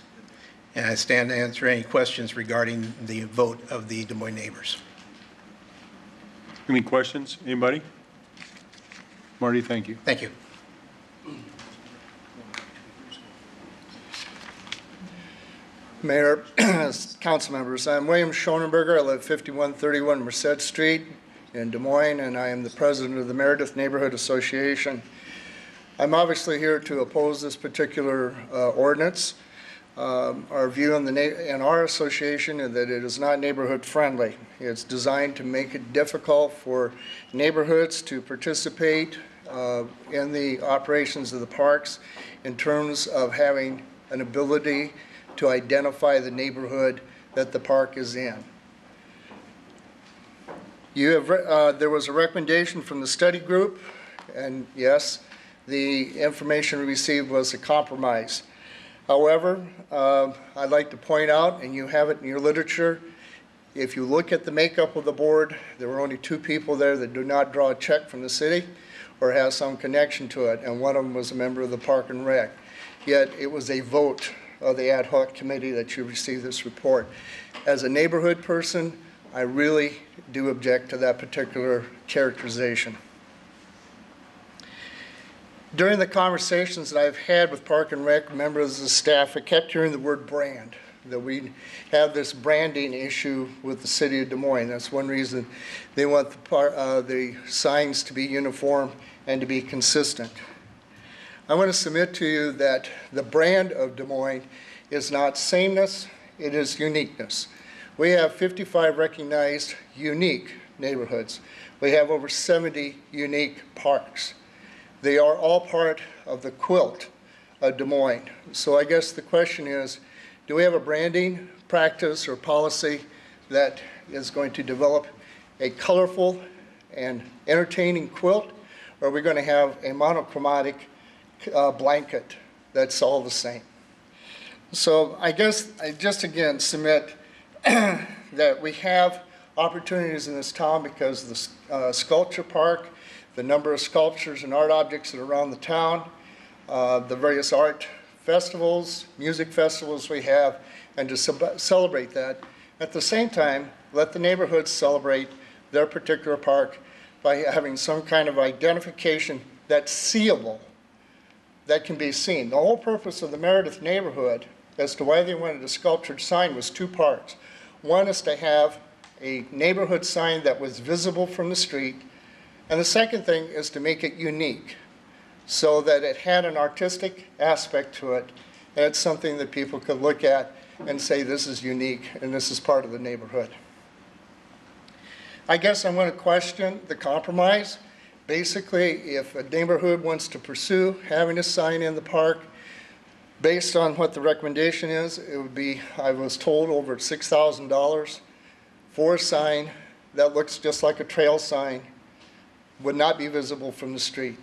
And I stand to answer any questions regarding the vote of the Des Moines neighbors. Any questions? Anybody? Marty, thank you. Thank you. Mayor, council members, I'm William Schonenberger. I live 5131 Merced Street in Des Moines, and I am the president of the Meredith Neighborhood Association. I'm obviously here to oppose this particular ordinance. Our view in our association is that it is not neighborhood friendly. It's designed to make it difficult for neighborhoods to participate in the operations of the parks in terms of having an ability to identify the neighborhood that the park is in. There was a recommendation from the study group, and yes, the information we received was a compromise. However, I'd like to point out, and you have it in your literature, if you look at the makeup of the board, there were only 2 people there that do not draw a check from the city or have some connection to it, and one of them was a member of the Park and Rec. Yet it was a vote of the ad hoc committee that you received this report. As a neighborhood person, I really do object to that particular characterization. During the conversations that I've had with Park and Rec members of the staff, I kept hearing the word brand, that we have this branding issue with the city of Des Moines. That's one reason they want the signs to be uniform and to be consistent. I want to submit to you that the brand of Des Moines is not sameness, it is uniqueness. We have 55 recognized unique neighborhoods. We have over 70 unique parks. They are all part of the quilt of Des Moines. So I guess the question is, do we have a branding practice or policy that is going to develop a colorful and entertaining quilt, or are we going to have a monochromatic blanket that's all the same? So I guess I just again submit that we have opportunities in this town because of the sculpture park, the number of sculptures and art objects that are around the town, the various art festivals, music festivals we have, and to celebrate that. At the same time, let the neighborhoods celebrate their particular park by having some kind of identification that's seeable, that can be seen. The whole purpose of the Meredith neighborhood as to why they wanted a sculptured sign was two parts. One is to have a neighborhood sign that was visible from the street, and the second thing is to make it unique so that it had an artistic aspect to it, and it's something that people could look at and say this is unique and this is part of the neighborhood. I guess I'm going to question the compromise. Basically, if a neighborhood wants to pursue having a sign in the park, based on what the recommendation is, it would be, I was told, over $6,000 for a sign that looks just like a trail sign, would not be visible from the street.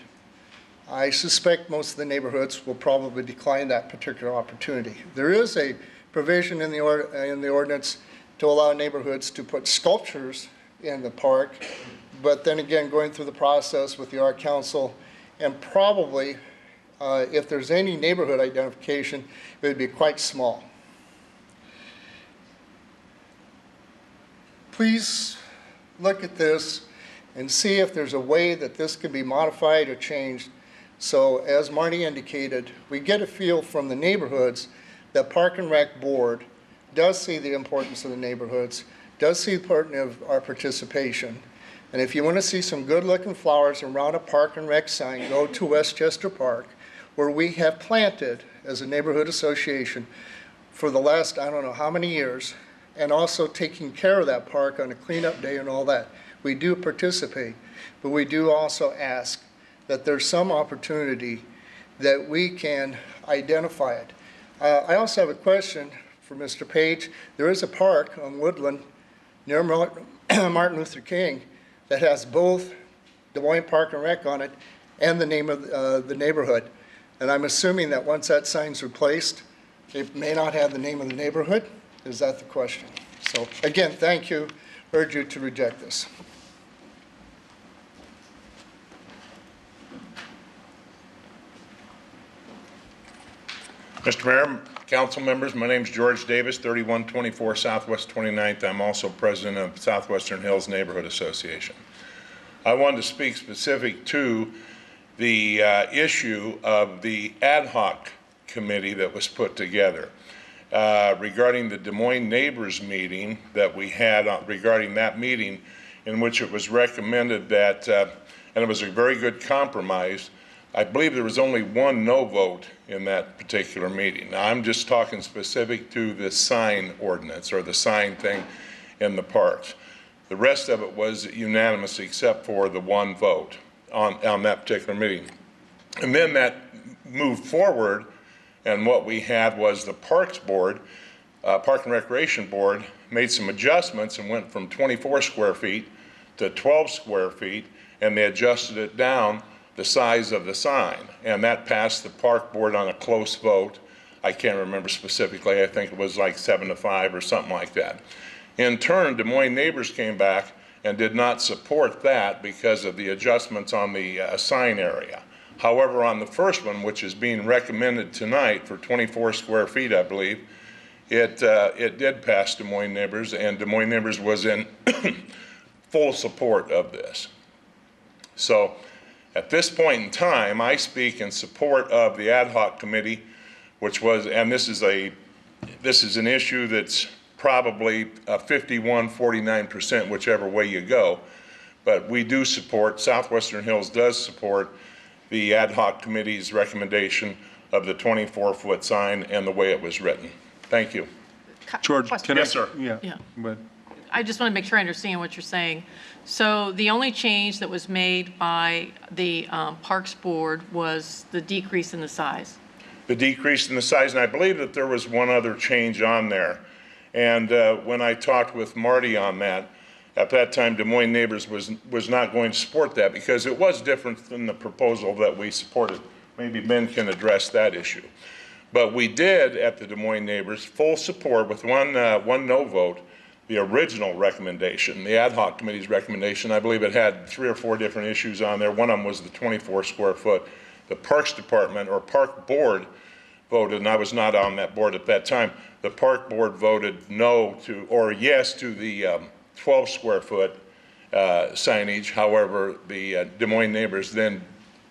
I suspect most of the neighborhoods will probably decline that particular opportunity. There is a provision in the ordinance to allow neighborhoods to put sculptures in the park, but then again, going through the process with the Art Council, and probably if there's any neighborhood identification, it would be quite small. Please look at this and see if there's a way that this can be modified or changed. So as Marty indicated, we get a feel from the neighborhoods that Park and Rec Board does see the importance of the neighborhoods, does see part of our participation. And if you want to see some good looking flowers around a Park and Rec sign, go to Westchester Park, where we have planted as a neighborhood association for the last, I don't know how many years, and also taking care of that park on a cleanup day and all that. We do participate, but we do also ask that there's some opportunity that we can identify it. I also have a question for Mr. Page. There is a park on Woodland near Martin Luther King that has both Des Moines Park and Rec on it and the name of the neighborhood. And I'm assuming that once that sign's replaced, it may not have the name of the neighborhood. Is that the question? So again, thank you. Urge you to reject this. Mr. Mayor, council members, my name is George Davis, 3124 Southwest 29th. I'm also president of Southwestern Hills Neighborhood Association. I wanted to speak specific to the issue of the ad hoc committee that was put together regarding the Des Moines Neighbors meeting that we had regarding that meeting, in which it was recommended that, and it was a very good compromise, I believe there was only one no vote in that particular meeting. Now, I'm just talking specific to the sign ordinance or the sign thing in the parks. The rest of it was unanimous except for the one vote on that particular meeting. And then that moved forward, and what we had was the Parks Board, Park and Recreation Board, made some adjustments and went from 24 square feet to 12 square feet, and they adjusted it down the size of the sign, and that passed the Park Board on a close vote. I can't remember specifically, I think it was like 7-5 or something like that. In turn, Des Moines Neighbors came back and did not support that because of the adjustments on the sign area. However, on the first one, which is being recommended tonight for 24 square feet, I believe, it did pass Des Moines Neighbors, and Des Moines Neighbors was in full support of this. So at this point in time, I speak in support of the ad hoc committee, which was, and this is an issue that's probably 51, 49%, whichever way you go. But we do support, Southwestern Hills does support the ad hoc committee's recommendation of the 24-foot sign and the way it was written. Thank you. George, can I? Yes, sir. Yeah. Yeah. But I just want to make sure I understand what you're saying. So the only change that was made by the Parks Board was the decrease in the size? The decrease in the size, and I believe that there was one other change on there. And when I talked with Marty on that, at that time, Des Moines Neighbors was not going to support that because it was different than the proposal that we supported. Maybe Ben can address that issue. But we did, at the Des Moines Neighbors, full support with one no vote, the original recommendation, the ad hoc committee's recommendation. I believe it had 3 or 4 different issues on there. One of them was the 24 square foot. The Parks Department or Park Board voted, and I was not on that board at that time. The Park Board voted no to, or yes to the 12 square foot signage. However, the Des Moines Neighbors then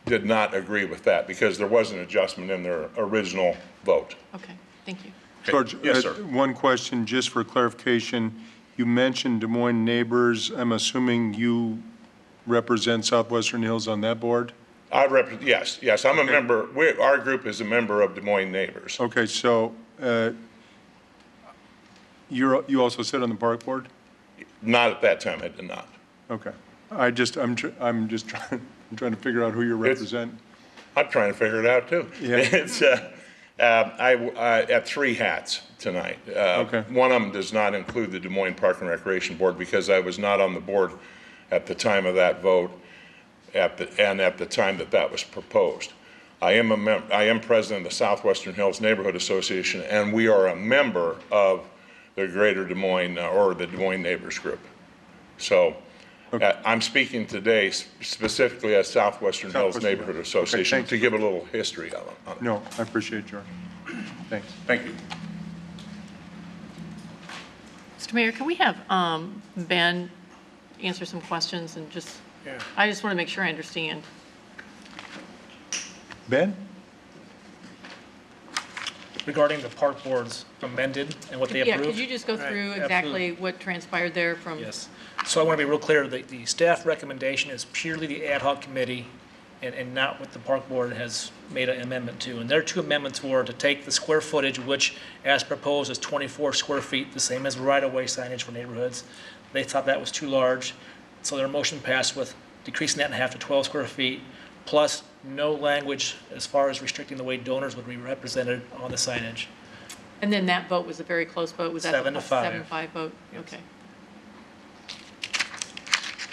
did not agree with that because there was an adjustment in their original vote. Okay, thank you. George, Yes, sir. one question just for clarification. You mentioned Des Moines Neighbors. I'm assuming you represent Southwestern Hills on that board? Yes, I'm a member. Our group is a member of Des Moines Neighbors. Okay, so you also sit on the park board? Not at that time, I did not. Okay. I'm just trying to figure out who you represent. I'm trying to figure it out too. Yeah. It's I at 3 hats tonight. Okay. One of them does not include the Des Moines Park and Recreation Board because I was not on the board at the time of that vote, at the time that was proposed. I am president of the Southwestern Hills Neighborhood Association, and we are a member of the Greater Des Moines or the Des Moines Neighbors Group. So. Okay. I'm speaking today specifically as Southwestern Hills Neighborhood Association Okay, to give a little history on it. No, I appreciate George. Thanks. Thank you. Mr. Mayor, can we have Ben answer some questions and just, I just want to make sure I understand. Ben? Regarding the park board's amended and what they approved? Yeah, could you just go through Right, exactly absolutely. what transpired there from? Yes. So I want to be real clear, the staff recommendation is purely the ad hoc committee and not what the park board has made an amendment to. And their 2 amendments were to take the square footage, which as proposed is 24 square feet, the same as right-of-way signage for neighborhoods. They thought that was too large, so their motion passed with decreasing that in half to 12 square feet, plus no language as far as restricting the way donors would be represented on the signage. And then that vote was a very close vote, was that? 7-5. 7-5 vote, okay.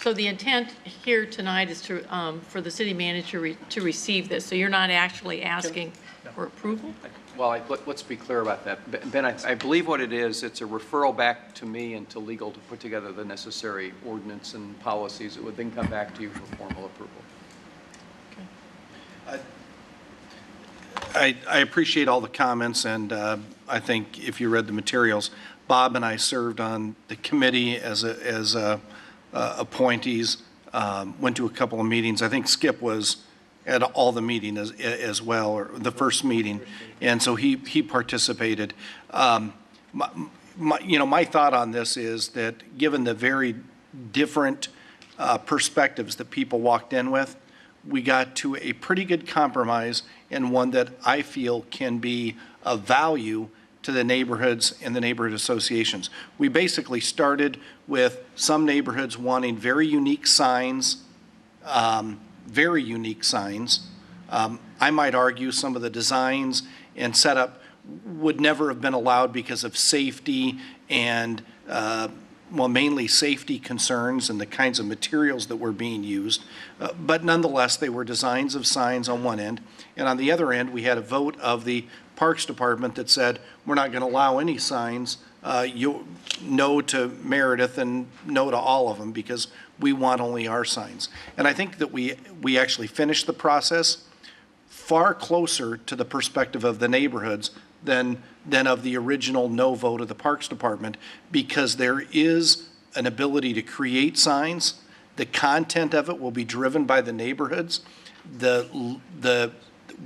So the intent here tonight is to, for the city manager to receive this, so you're not actually asking for approval? Well, let's be clear about that. Ben, I believe what it is, it's a referral back to me and to legal to put together the necessary ordinance and policies. It would then come back to you for formal approval. I appreciate all the comments, and I think if you read the materials, Bob and I served on the committee as appointees, went to a couple of meetings. I think Skip was at all the meetings as well, or the first meeting, and so he participated. My thought on this is that given the very different perspectives that people walked in with, we got to a pretty good compromise, and one that I feel can be of value to the neighborhoods and the neighborhood associations. We basically started with some neighborhoods wanting very unique signs, I might argue some of the designs and setup would never have been allowed because of safety and, mainly safety concerns and the kinds of materials that were being used. But nonetheless, they were designs of signs on one end. And on the other end, we had a vote of the Parks Department that said, we're not going to allow any signs, no to Meredith and no to all of them because we want only our signs. And I think that we actually finished the process far closer to the perspective of the neighborhoods than of the original no vote of the Parks Department, because there is an ability to create signs. The content of it will be driven by the neighborhoods.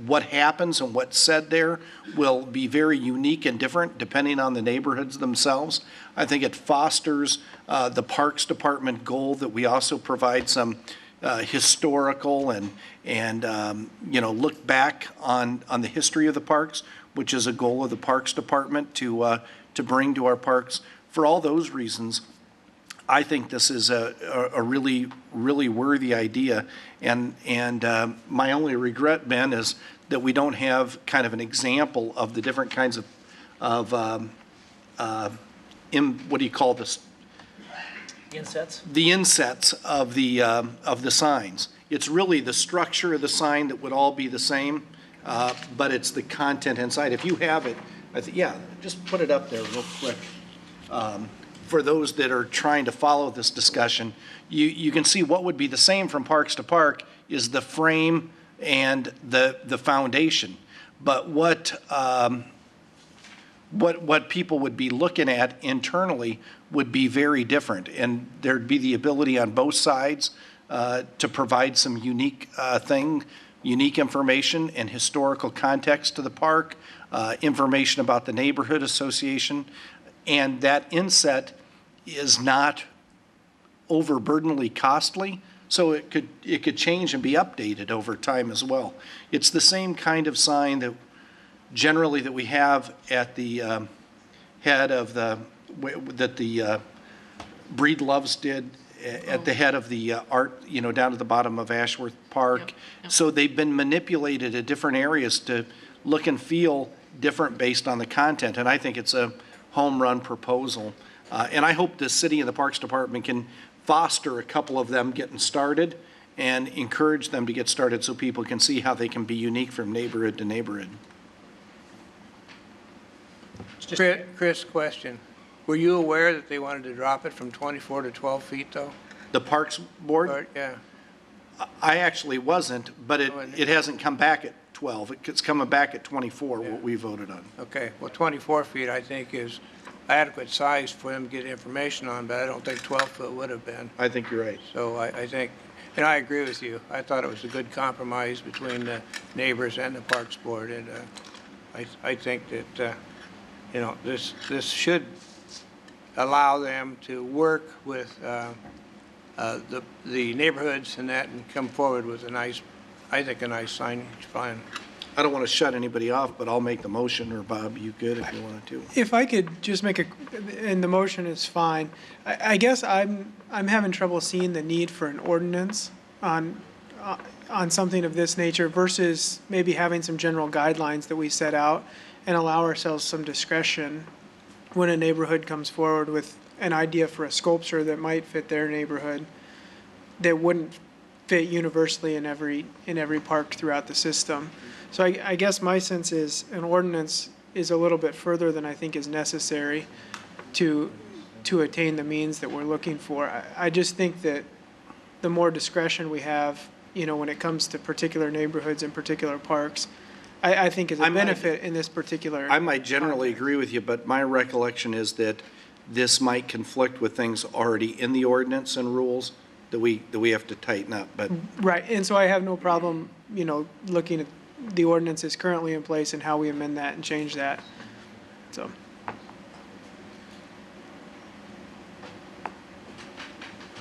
what happens and what's said there will be very unique and different depending on the neighborhoods themselves. I think it fosters the Parks Department goal that we also provide some historical and look back on the history of the parks, which is a goal of the Parks Department to bring to our parks. For all those reasons, I think this is a really, really worthy idea. And my only regret, Ben, is that we don't have kind of an example of the different kinds of what do you call this? Insets? The insets of the signs. It's really the structure of the sign that would all be the same, but it's the content inside. If you have it, yeah, just put it up there real quick. For those that are trying to follow this discussion, you can see what would be the same from parks to park is the frame and the foundation. But what people would be looking at internally would be very different, and there'd be the ability on both sides to provide some unique unique information and historical context to the park, information about the neighborhood association, and that inset is not overburdeningly costly, so it could change and be updated over time as well. It's the same kind of sign that generally that we have at the head of the Breed Loves did at the head of the art, down at the bottom of Ashworth Park. Yep. So they've been manipulated at different areas to look and feel different based on the content, and I think it's a home run proposal. And I hope the city and the Parks Department can foster a couple of them getting started and encourage them to get started so people can see how they can be unique from neighborhood to neighborhood. Chris, question. Were you aware that they wanted to drop it from 24 to 12 feet, though? The Parks Board? Yeah. I actually wasn't, but it hasn't come back at 12. It's coming back at 24, what we voted on. Okay. Well, 24 feet, I think, is adequate size for them to get information on, but I don't think 12 foot would have been. I think you're right. So I think, and I agree with you. I thought it was a good compromise between the neighbors and the Parks Board, and I think that this should allow them to work with the neighborhoods and that, and come forward with a nice signage plan. I don't want to shut anybody off, but I'll make the motion, or Bob, you good if you wanted to. If I could just make and the motion is fine. I guess I'm having trouble seeing the need for an ordinance on something of this nature versus maybe having some general guidelines that we set out and allow ourselves some discretion when a neighborhood comes forward with an idea for a sculpture that might fit their neighborhood that wouldn't fit universally in every park throughout the system. So I guess my sense is an ordinance is a little bit further than I think is necessary to attain the means that we're looking for. I just think that the more discretion we have, when it comes to particular neighborhoods and particular parks, I think is a benefit in this particular. I might generally agree with you, but my recollection is that this might conflict with things already in the ordinance and rules that we have to tighten up. But right, and so I have no problem, looking at the ordinances currently in place and how we amend that and change that. So.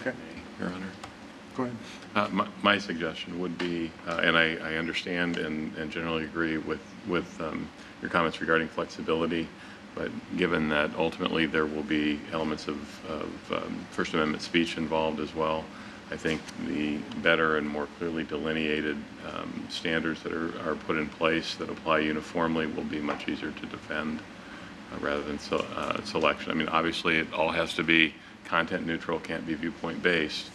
Okay, Your Honor. Go ahead. My suggestion would be, and I understand and generally agree with your comments regarding flexibility, but given that ultimately there will be elements of First Amendment speech involved as well, I think the better and more clearly delineated standards that are put in place that apply uniformly will be much easier to defend rather than selection. I mean, obviously it all has to be content neutral, can't be viewpoint based,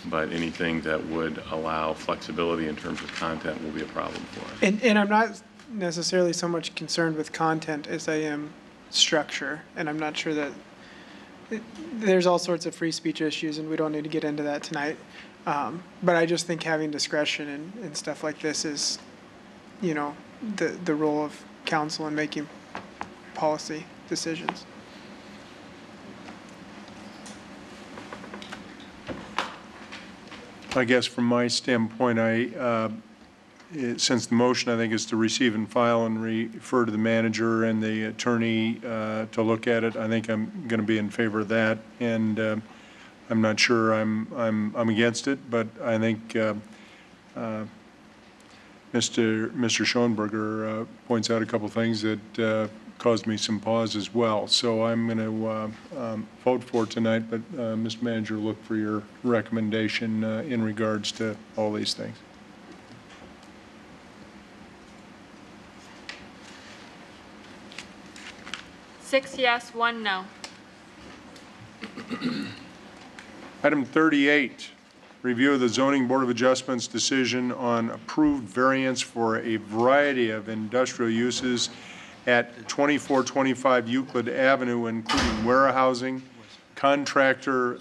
but anything that would allow flexibility in terms of content will be a problem for us. And I'm not necessarily so much concerned with content as I am structure, and I'm not sure that there's all sorts of free speech issues, and we don't need to get into that tonight. But I just think having discretion and stuff like this is, the role of council in making policy decisions. I guess from my standpoint, since the motion, I think, is to receive and file and refer to the manager and the attorney to look at it, I think I'm going to be in favor of that. And I'm not sure I'm against it, but I think Mr. Schoenberger points out a couple things that caused me some pause as well. So I'm going to vote for it tonight, but Mr. Manager, look for your recommendation in regards to all these things. Six yes, one no. Item 38, review of the Zoning Board of Adjustments decision on approved variance for a variety of industrial uses at 2425 Euclid Avenue, including warehousing, contractor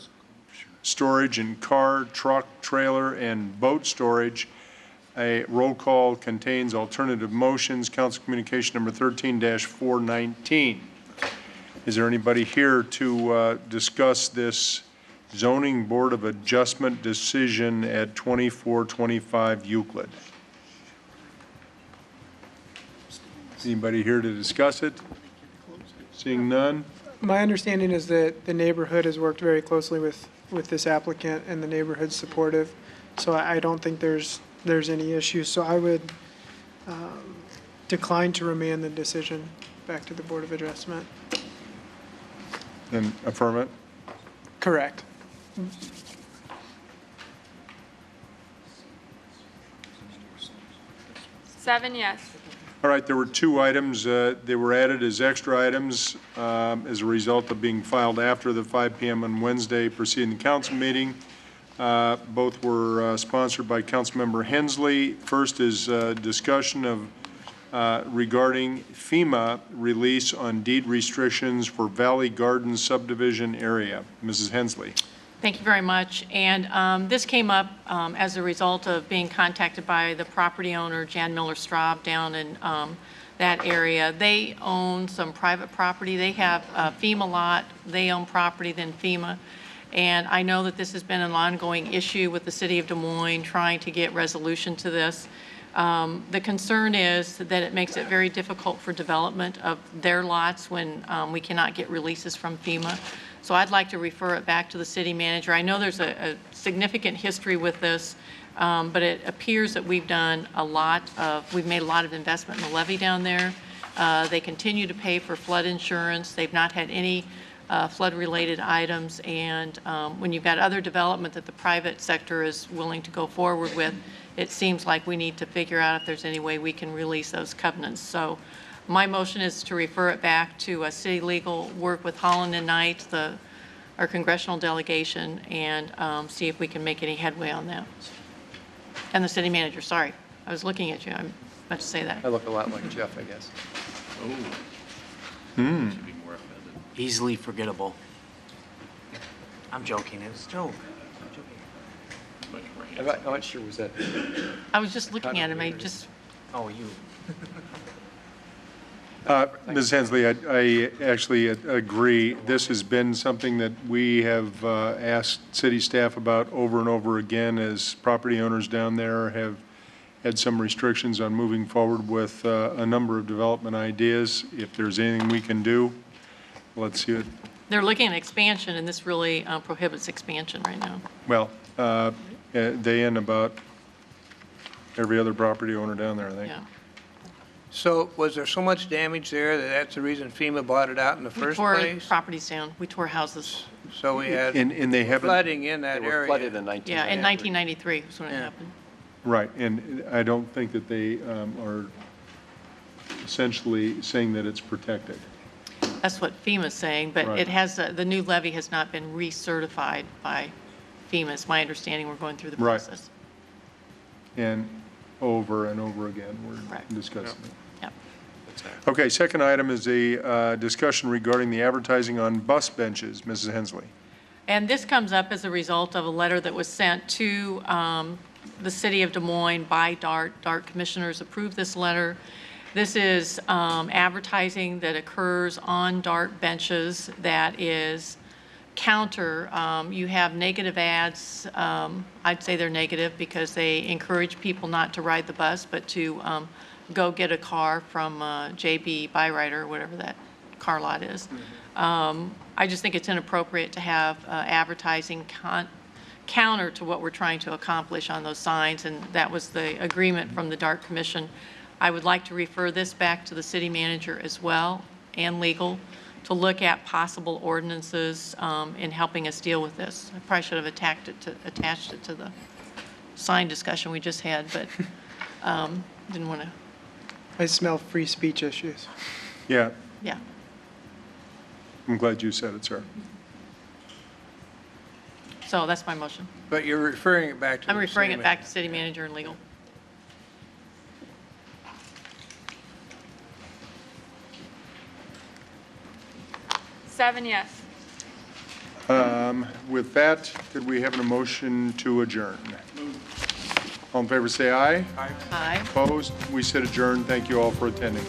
storage, and car, truck, trailer, and boat storage. A roll call contains alternative motions. Council Communication number 13-419. Is there anybody here to discuss this Zoning Board of Adjustment decision at 2425 Euclid? Anybody here to discuss it? Seeing none? My understanding is that the neighborhood has worked very closely with this applicant, and the neighborhood's supportive. So I don't think there's any issues. So I would decline to remand the decision back to the Board of Adjustment. And affirm it? Correct. Seven yes. All right, there were two items. They were added as extra items as a result of being filed after the 5 p.m. on Wednesday preceding the council meeting. Both were sponsored by Councilmember Hensley. First is discussion of regarding FEMA release on deed restrictions for Valley Gardens subdivision area. Mrs. Hensley. Thank you very much. And this came up as a result of being contacted by the property owner, Jan Miller-Straub, down in that area. They own some private property. They have a FEMA lot. They own property, then FEMA. And I know that this has been an ongoing issue with the city of Des Moines trying to get resolution to this. The concern is that it makes it very difficult for development of their lots when we cannot get releases from FEMA. So I'd like to refer it back to the city manager. I know there's a significant history with this, but it appears that we've made a lot of investment in the levee down there. They continue to pay for flood insurance. They've not had any flood-related items, and when you've got other development that the private sector is willing to go forward with, it seems like we need to figure out if there's any way we can release those covenants. So my motion is to refer it back to city legal, work with Holland and Knight, our congressional delegation, and see if we can make any headway on that. And the city manager, sorry, I was looking at you. I meant to say that. I look a lot like Jeff, I guess. Easily forgettable. I'm joking. It was a joke. I'm not sure was that. I was just looking at him. Oh, you. Ms. Hensley, I actually agree. This has been something that we have asked city staff about over and over again, as property owners down there have had some restrictions on moving forward with a number of development ideas. If there's anything we can do, let's see it. They're looking at expansion, and this really prohibits expansion right now. Well, they and about every other property owner down there, I think. Yeah. So was there so much damage there that that's the reason FEMA bought it out in the first We tore place? properties down. We tore houses. So we had And they haven't. flooding in that They were area. flooded in 1993. Yeah, in 1993 was when it happened. Right, and I don't think that they are essentially saying that it's protected. That's what FEMA's saying, but Right. it has, the new levy has not been recertified by FEMA. It's my understanding we're going through the Right. process. And over again, we're Right. discussing it. Yep. Okay, second item is a discussion regarding the advertising on bus benches. Mrs. Hensley. And this comes up as a result of a letter that was sent to the city of Des Moines by DART. DART commissioners approved this letter. This is advertising that occurs on DART benches that is counter, you have negative ads. I'd say they're negative because they encourage people not to ride the bus, but to go get a car from JB Byrider, or whatever that car lot is. I just think it's inappropriate to have advertising counter to what we're trying to accomplish on those signs, and that was the agreement from the DART Commission. I would like to refer this back to the city manager as well, and legal, to look at possible ordinances in helping us deal with this. I probably should have attached it to the sign discussion we just had, but didn't want to. I smell free speech issues. Yeah, Yeah. I'm glad you said it, sir. So that's my motion. But you're referring it back to. I'm the referring city it back to city manager and legal. Seven yes. With that, could we have a motion to adjourn? All in favor, say aye. Aye. Opposed? We said adjourn. Thank you all for attending.